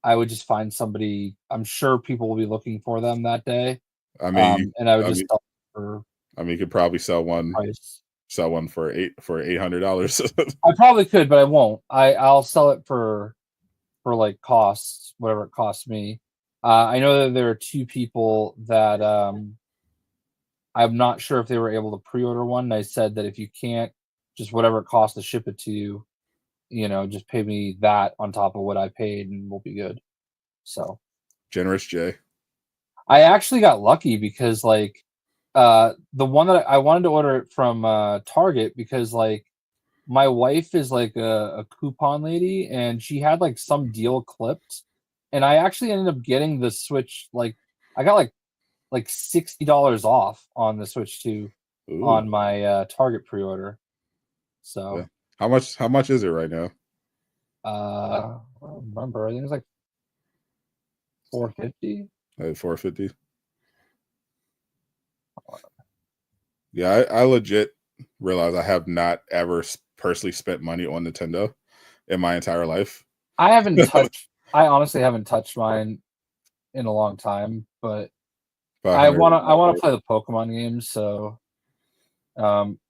I would just find somebody. I'm sure people will be looking for them that day.
I mean,
and I would just sell for
you could probably sell one
price.
for $800.
I probably could, but I won't. I'll sell it for like costs, whatever it costs me. I know that there are two people that I'm not sure if they were able to pre-order one. And I said that if you can't, just whatever it costs to ship it to you, just pay me that on top of what I paid, and we'll be good. So
Generous Jay.
I actually got lucky because like the one that I wanted to order it from Target, because like my wife is like a coupon lady, and she had like some deal clipped, and I actually ended up getting the Switch. Like I got like $60 off on the Switch 2 on my Target pre-order. So
yeah. How much is it right now?
I don't remember. I think it's like $450.
$450. Yeah, I legit realize I have not ever personally spent money on Nintendo in my entire life.
I honestly haven't touched mine in a long time, but I want to play the Pokemon games, so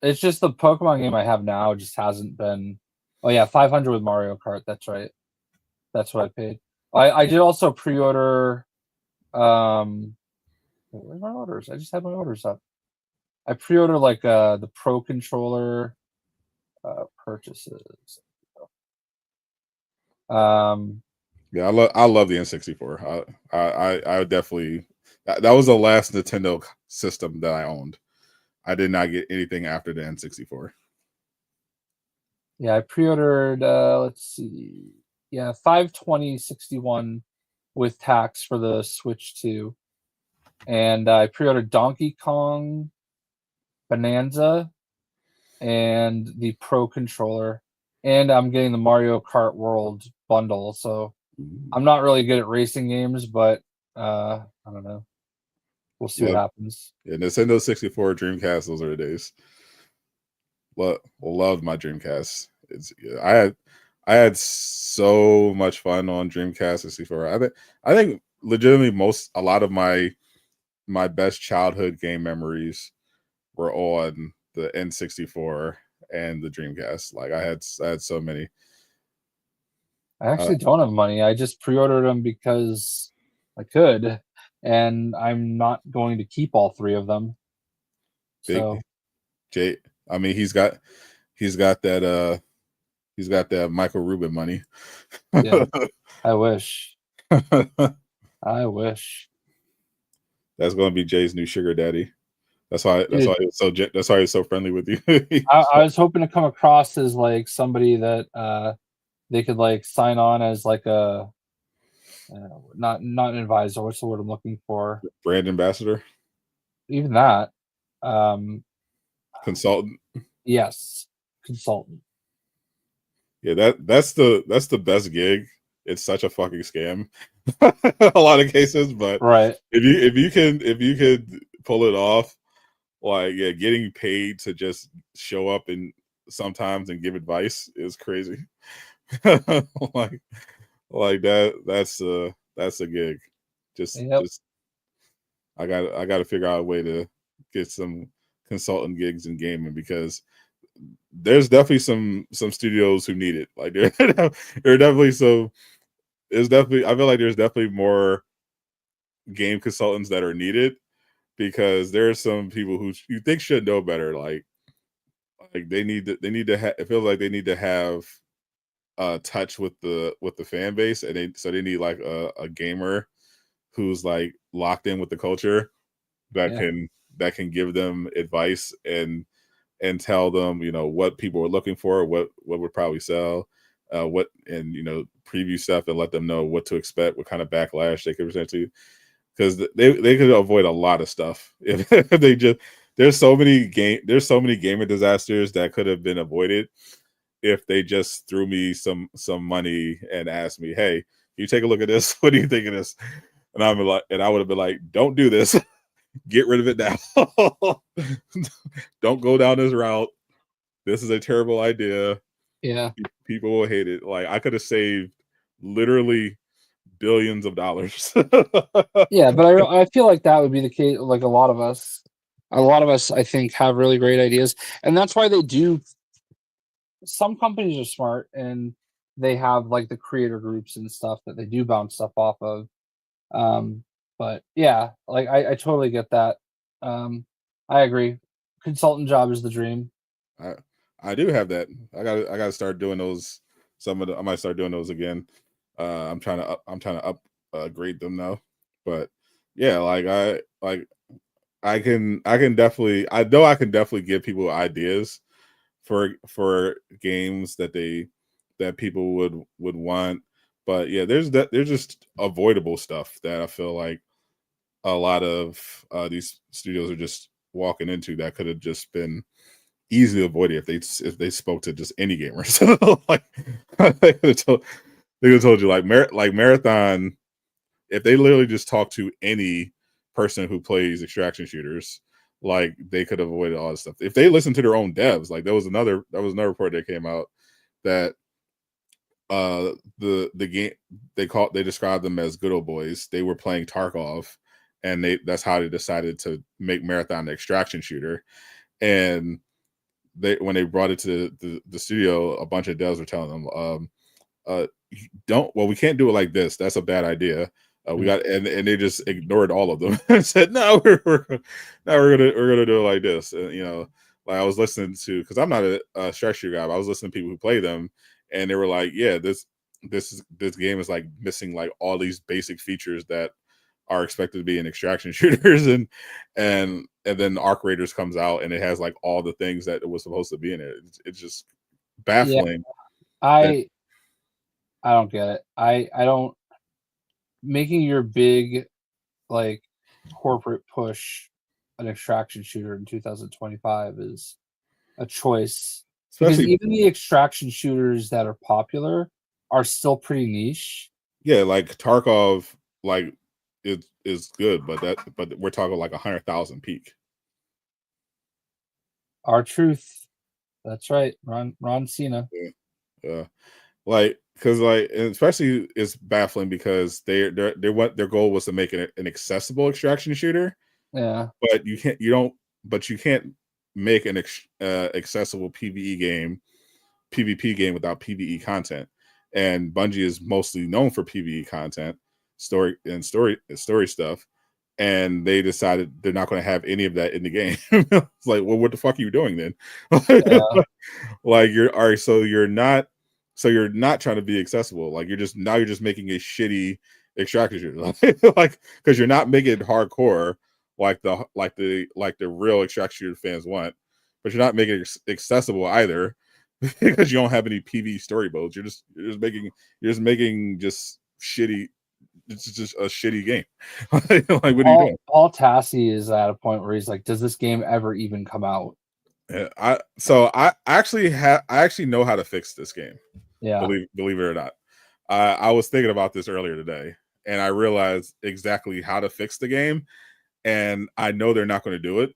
it's just the Pokemon game I have now just hasn't been. Oh yeah, 500 with Mario Kart. That's right. That's what I paid. I did also pre-order. Where's my orders? I just had my orders up. I pre-ordered like the Pro Controller purchases.
Yeah, I love the N64. I definitely that was the last Nintendo system that I owned. I did not get anything after the N64.
Yeah, I pre-ordered. Let's see. Yeah, 520.61 with tax for the Switch 2, and I pre-ordered Donkey Kong Bonanza and the Pro Controller, and I'm getting the Mario Kart World bundle. So I'm not really good at racing games, but I don't know. We'll see what happens.
Yeah, Nintendo 64, Dreamcast, those are the days. Loved my Dreamcast. I had so much fun on Dreamcast 64. I think legitimately a lot of my best childhood game memories were on the N64 and the Dreamcast. Like I had so many.
I actually don't have money. I just pre-ordered them because I could, and I'm not going to keep all three of them. So
Jay, I mean, he's got that Michael Rubin money.
Yeah, I wish. I wish.
That's going to be Jay's new sugar daddy. That's why he's so friendly with you.
I was hoping to come across as like somebody that they could like sign on as like a not an advisor. What's the word I'm looking for?
Brand ambassador.
Even that.
Consultant.
Yes, consultant.
Yeah, that's the best gig. It's such a fucking scam. A lot of cases, but
right.
If you could pull it off, like getting paid to just show up and sometimes and give advice is crazy. like that's a gig. Just I got to figure out a way to get some consultant gigs in gaming, because there's definitely some studios who need it. Like there are definitely some. I feel like there's definitely more game consultants that are needed, because there are some people who you think should know better. Like they need to it feels like they need to have touch with the fan base, and they need like a gamer who's like locked in with the culture that can give them advice and tell them what people are looking for, what would probably sell, preview stuff, and let them know what to expect, what kind of backlash they could present to you, because they could avoid a lot of stuff if they just there's so many gaming disasters that could have been avoided if they just threw me some money and asked me, hey, can you take a look at this? What do you think of this? And I would have been like, don't do this. Get rid of it now. Don't go down this route. This is a terrible idea.
Yeah.
People will hate it. Like I could have saved literally billions of dollars.
Yeah, but I feel like that would be the case. Like a lot of us, I think, have really great ideas, and that's why they do. Some companies are smart and they have like the creator groups and stuff that they do bounce stuff off of. Um, but yeah, like I totally get that. I agree. Consultant job is the dream.
I do have that. I gotta start doing those. I might start doing those again. I'm trying to upgrade them now. But yeah, I can definitely I can definitely give people ideas for games that people would want. But yeah, there's just avoidable stuff that I feel like a lot of these studios are just walking into that could have just been easily avoided if they spoke to just any gamer. So like they could have told you like Marathon, if they literally just talk to any person who plays extraction shooters, like they could have avoided all this stuff. If they listen to their own devs, like there was another report that came out that the game they described them as good old boys. They were playing Tarkov, and that's how they decided to make Marathon the extraction shooter. And when they brought it to the studio, a bunch of devs were telling them, we can't do it like this. That's a bad idea. We got and they just ignored all of them and said, no, we're gonna do it like this. And, like I was listening to, because I'm not a stress shooter guy, but I was listening to people who play them, and they were like, yeah, this game is like missing like all these basic features that are expected to be in extraction shooters, and then Arc Raiders comes out and it has like all the things that it was supposed to be in it. It's just baffling.
Yeah, I don't get it. I don't making your big like corporate push an extraction shooter in 2025 is a choice, because
Especially,
even the extraction shooters that are popular are still pretty niche.
yeah, like Tarkov, like is good, but we're talking like 100,000 peak.
R-Truth, that's right, Ron Cena.
Yeah. Like, because like, and especially it's baffling because their goal was to make it an accessible extraction shooter,
Yeah,
but you can't make an accessible PvP game without PvE content. And Bungie is mostly known for PvE content, story stuff, and they decided they're not going to have any of that in the game. It's like, well, what the fuck are you doing then?
yeah,
Like you're all right, so you're not trying to be accessible. Like you're just making a shitty extraction shooter, like because you're not making it hardcore like the real extraction shooter fans want, but you're not making it accessible either because you don't have any PV story modes. You're just making just shitty. It's just a shitty game. Like what are you doing?
Paul Tassi is at a point where he's like, does this game ever even come out?
Yeah, I actually know how to fix this game.
Yeah,
Believe it or not. I was thinking about this earlier today, and I realized exactly how to fix the game. And I know they're not going to do it,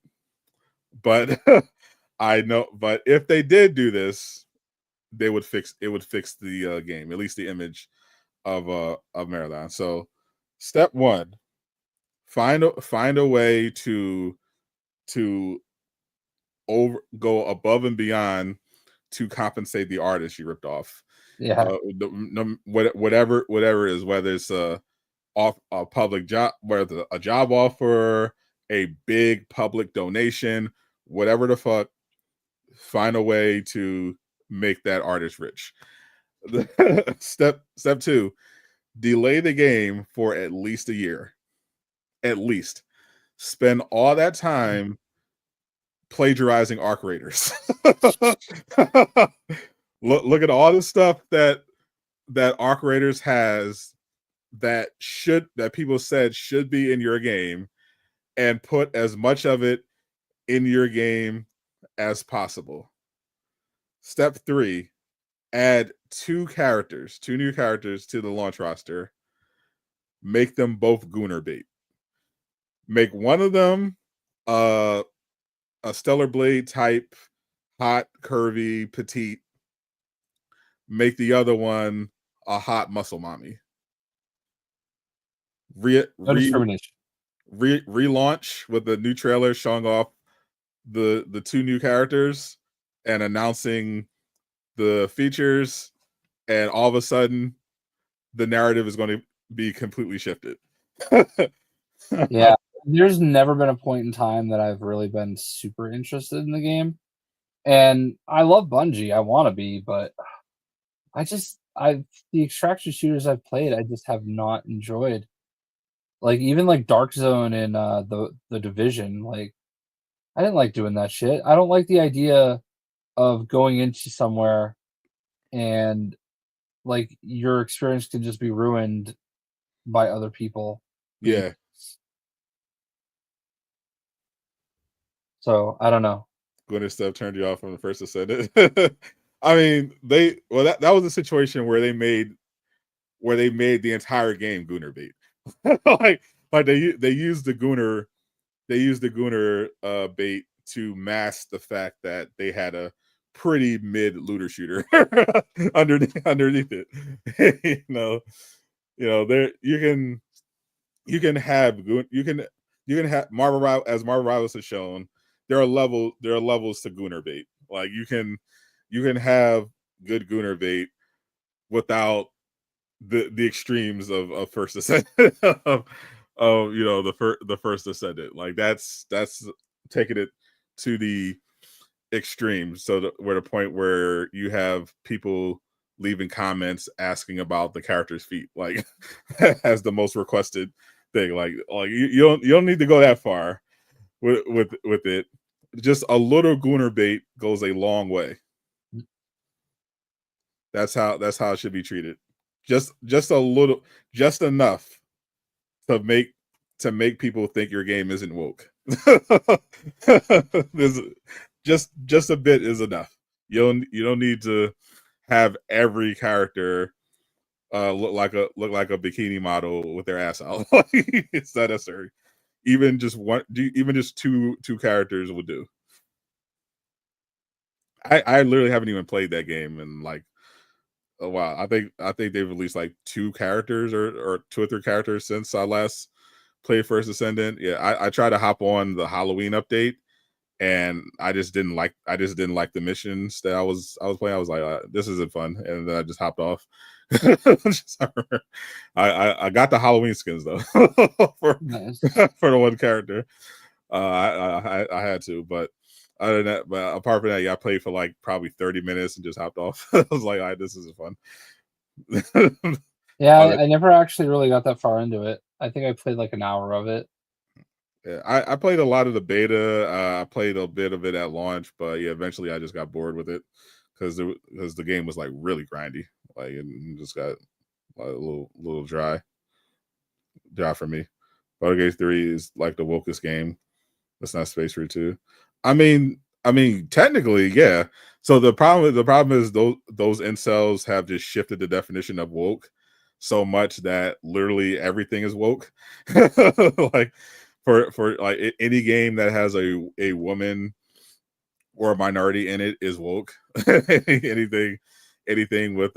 but but if they did do this, they would fix the game, at least the image of Marathon. So, step one: find a way to go above and beyond to compensate the artist you ripped off.
yeah,
Whatever it is, whether it's a public job, whether a job offer, a big public donation, whatever the fuck, find a way to make that artist rich. Step two: delay the game for at least a year. At least spend all that time plagiarizing Arc Raiders. Look at all the stuff that Arc Raiders has that people said should be in your game, and put as much of it in your game as possible. Step three: add two new characters to the launch roster. Make them both Gooner bait. Make one of them a Stellar Blade type, hot, curvy, petite. Make the other one a hot muscle mommy.
No discrimination.
Relaunch with the new trailer showing off the two new characters and announcing the features, and all of a sudden the narrative is going to be completely shifted.
Yeah, there's never been a point in time that I've really been super interested in the game, and I love Bungie. I want to be, but the extraction shooters I've played, I just have not enjoyed. Like even like Dark Zone and the Division, like I didn't like doing that shit. I don't like the idea of going into somewhere and like your experience can just be ruined by other people.
Yeah.
So I don't know.
Gwyneth stuff turned you off from the first Ascendant. I mean, that was a situation where they made the entire game Gunner bait. like they used the Gunner bait to mask the fact that they had a pretty mid looter shooter underneath it. There you can have Marvel Rivals has shown there are levels to Gunner bait. Like you can have good Gunner bait without the extremes of First Ascendant of the First Ascendant. Like that's taking it to the extreme. So where the point where you have people leaving comments asking about the character's feet, like as the most requested thing. Like you don't need to go that far with it. Just a little Gunner bait goes a long way. That's how it should be treated. Just a little, just enough to make people think your game isn't woke. There's just a bit is enough. You don't need to have every character look like a bikini model with their ass out. It's not necessary. Even just two characters would do. I literally haven't even played that game in like a while. I think they've released like 2 characters or 2 or 3 characters since I last played First Ascendant. Yeah, I tried to hop on the Halloween update, and I just didn't like the missions that I was playing. I was like, this isn't fun, and then I just hopped off. I got the Halloween skins though for the one character. I had to, but other than that, but apart from that, yeah, I played for like probably 30 minutes and just hopped off. I was like, all right, this isn't fun.
Yeah, I never actually really got that far into it. I think I played like an hour of it.
Yeah, I played a lot of the beta. I played a bit of it at launch, but yeah, eventually I just got bored with it because the game was like really grindy. Like it just got a little dry for me. Baldur's Gate 3 is like the wokest game. It's not Space Route 2. I mean, technically, yeah. So the problem is those incels have just shifted the definition of woke so much that literally everything is woke. Like for like any game that has a woman or a minority in it is woke. anything with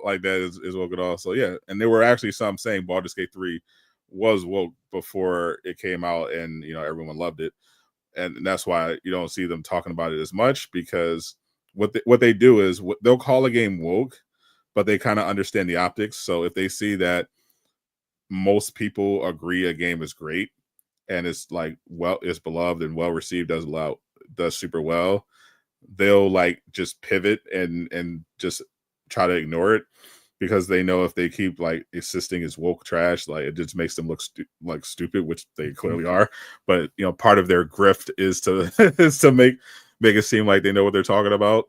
like that is woke at all. So yeah, and there were actually some saying Baldur's Gate 3 was woke before it came out, and everyone loved it, and that's why you don't see them talking about it as much, because what they do is they'll call a game woke, but they kind of understand the optics. So if they see that most people agree a game is great and it's like it's beloved and well received, does super well, they'll like just pivot and just try to ignore it, because they know if they keep like insisting it's woke trash, like it just makes them look stupid, which they clearly are. But part of their grift is to make it seem like they know what they're talking about.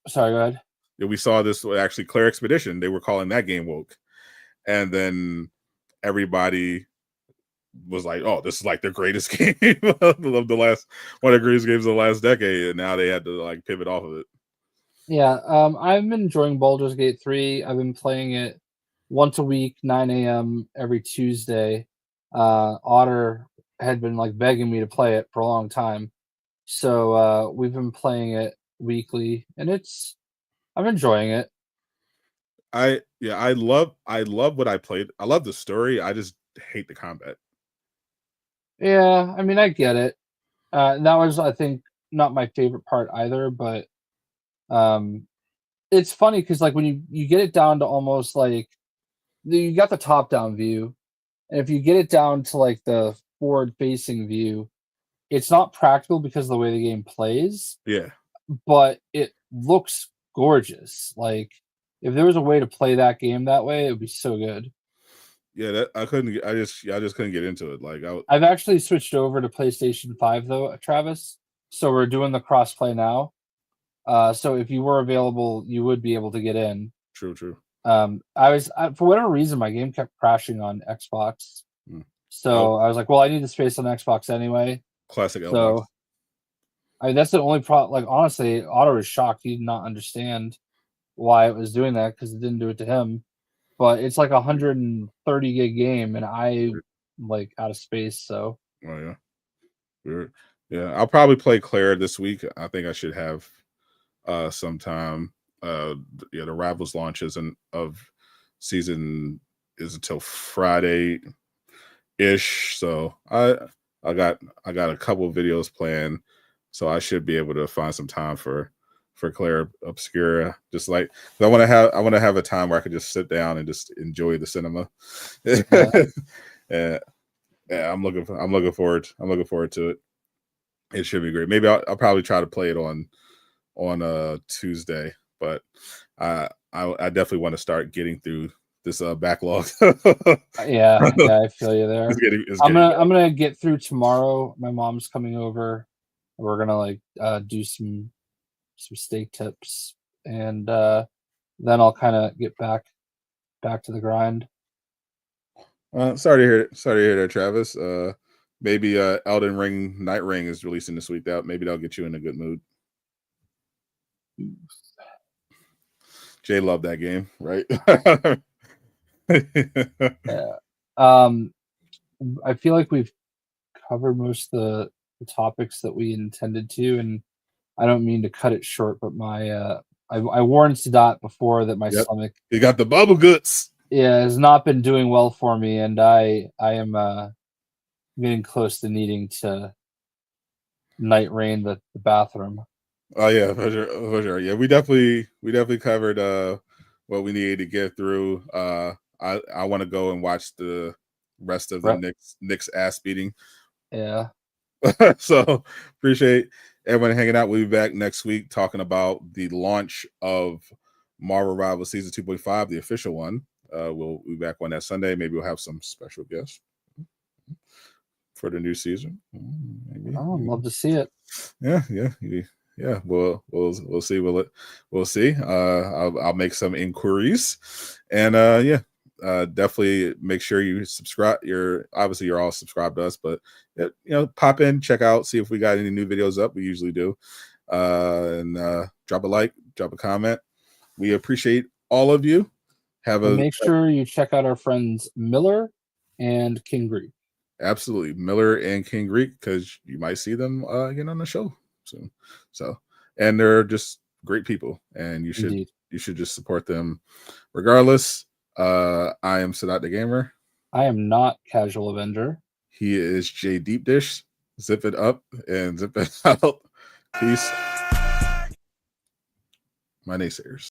Sorry, go ahead.
We saw this actually, Claire Expedition. They were calling that game woke, and then everybody was like, "Oh, this is like the greatest game of one of the greatest games of the last decade," and now they had to like pivot off of it.
Yeah, I've been enjoying Baldur's Gate 3. I've been playing it once a week, 9 a.m. every Tuesday. Otter had been like begging me to play it for a long time, so we've been playing it weekly, and I'm enjoying it.
I love what I played. I love the story. I just hate the combat.
Yeah, I mean, I get it. That was, I think, not my favorite part either, but um, it's funny because like when you get it down to almost like you got the top down view, and if you get it down to like the forward facing view, it's not practical because of the way the game plays,
Yeah.
but it looks gorgeous. Like if there was a way to play that game that way, it would be so good.
Yeah, that I couldn't. I just couldn't get into it. Like
I've actually switched over to PlayStation 5 though, Travis. So we're doing the crossplay now. So if you were available, you would be able to get in.
True.
For whatever reason, my game kept crashing on Xbox. So I was like, well, I need the space on Xbox anyway.
Classic Xbox.
So that's the only problem. Like honestly, Otto was shocked. He did not understand why it was doing that because it didn't do it to him. But it's like 130 gig game, and I'm like out of space. So
yeah, weird. Yeah, I'll probably play Claire this week. I think I should have sometime. The Rivals launches of season is until Friday ish. So I got a couple of videos planned, so I should be able to find some time for Claire Obscura. Just like I want to have a time where I could just sit down and just enjoy the cinema. Yeah, I'm looking forward to it. It should be great. Maybe I'll probably try to play it on Tuesday, but I definitely want to start getting through this backlog.
yeah, I feel you there. I'm gonna get through tomorrow. My mom's coming over. We're gonna like do some steak tips, and then I'll kind of get back to the grind.
Sorry to hear that, Travis. Maybe Elden Ring Night Ring is releasing this week. Maybe that'll get you in a good mood. Jay loved that game, right?
Yeah. I feel like we've covered most of the topics that we intended to, and I don't mean to cut it short, but my I warned Sadot before that my stomach,
you got the bubble guts.
Yeah, has not been doing well for me, and I am getting close to needing to night rain the bathroom.
Oh yeah, for sure. Yeah, we definitely covered what we needed to get through. I want to go and watch the rest of the Knicks ass beating.
Yeah.
So appreciate everyone hanging out. We'll be back next week talking about the launch of Marvel Rivals Season 2.5, the official one. We'll be back on that Sunday. Maybe we'll have some special guests for the new season.
Maybe. Oh, I'd love to see it.
Yeah. We'll see. We'll see. I'll make some inquiries, and definitely make sure you subscribe. You're all subscribed to us, but pop in, check out, see if we got any new videos up. We usually do, and drop a like, drop a comment. We appreciate all of you.
Make sure you check out our friends Miller and King Greek.
Absolutely, Miller and King Greek, because you might see them again on the show soon. So, and they're just great people, and you should just support them regardless. I am Sadot the Gamer. I am not Casual Avenger. He is Jay Deep Dish. Zip it up and zip it out. Peace. My naysayers.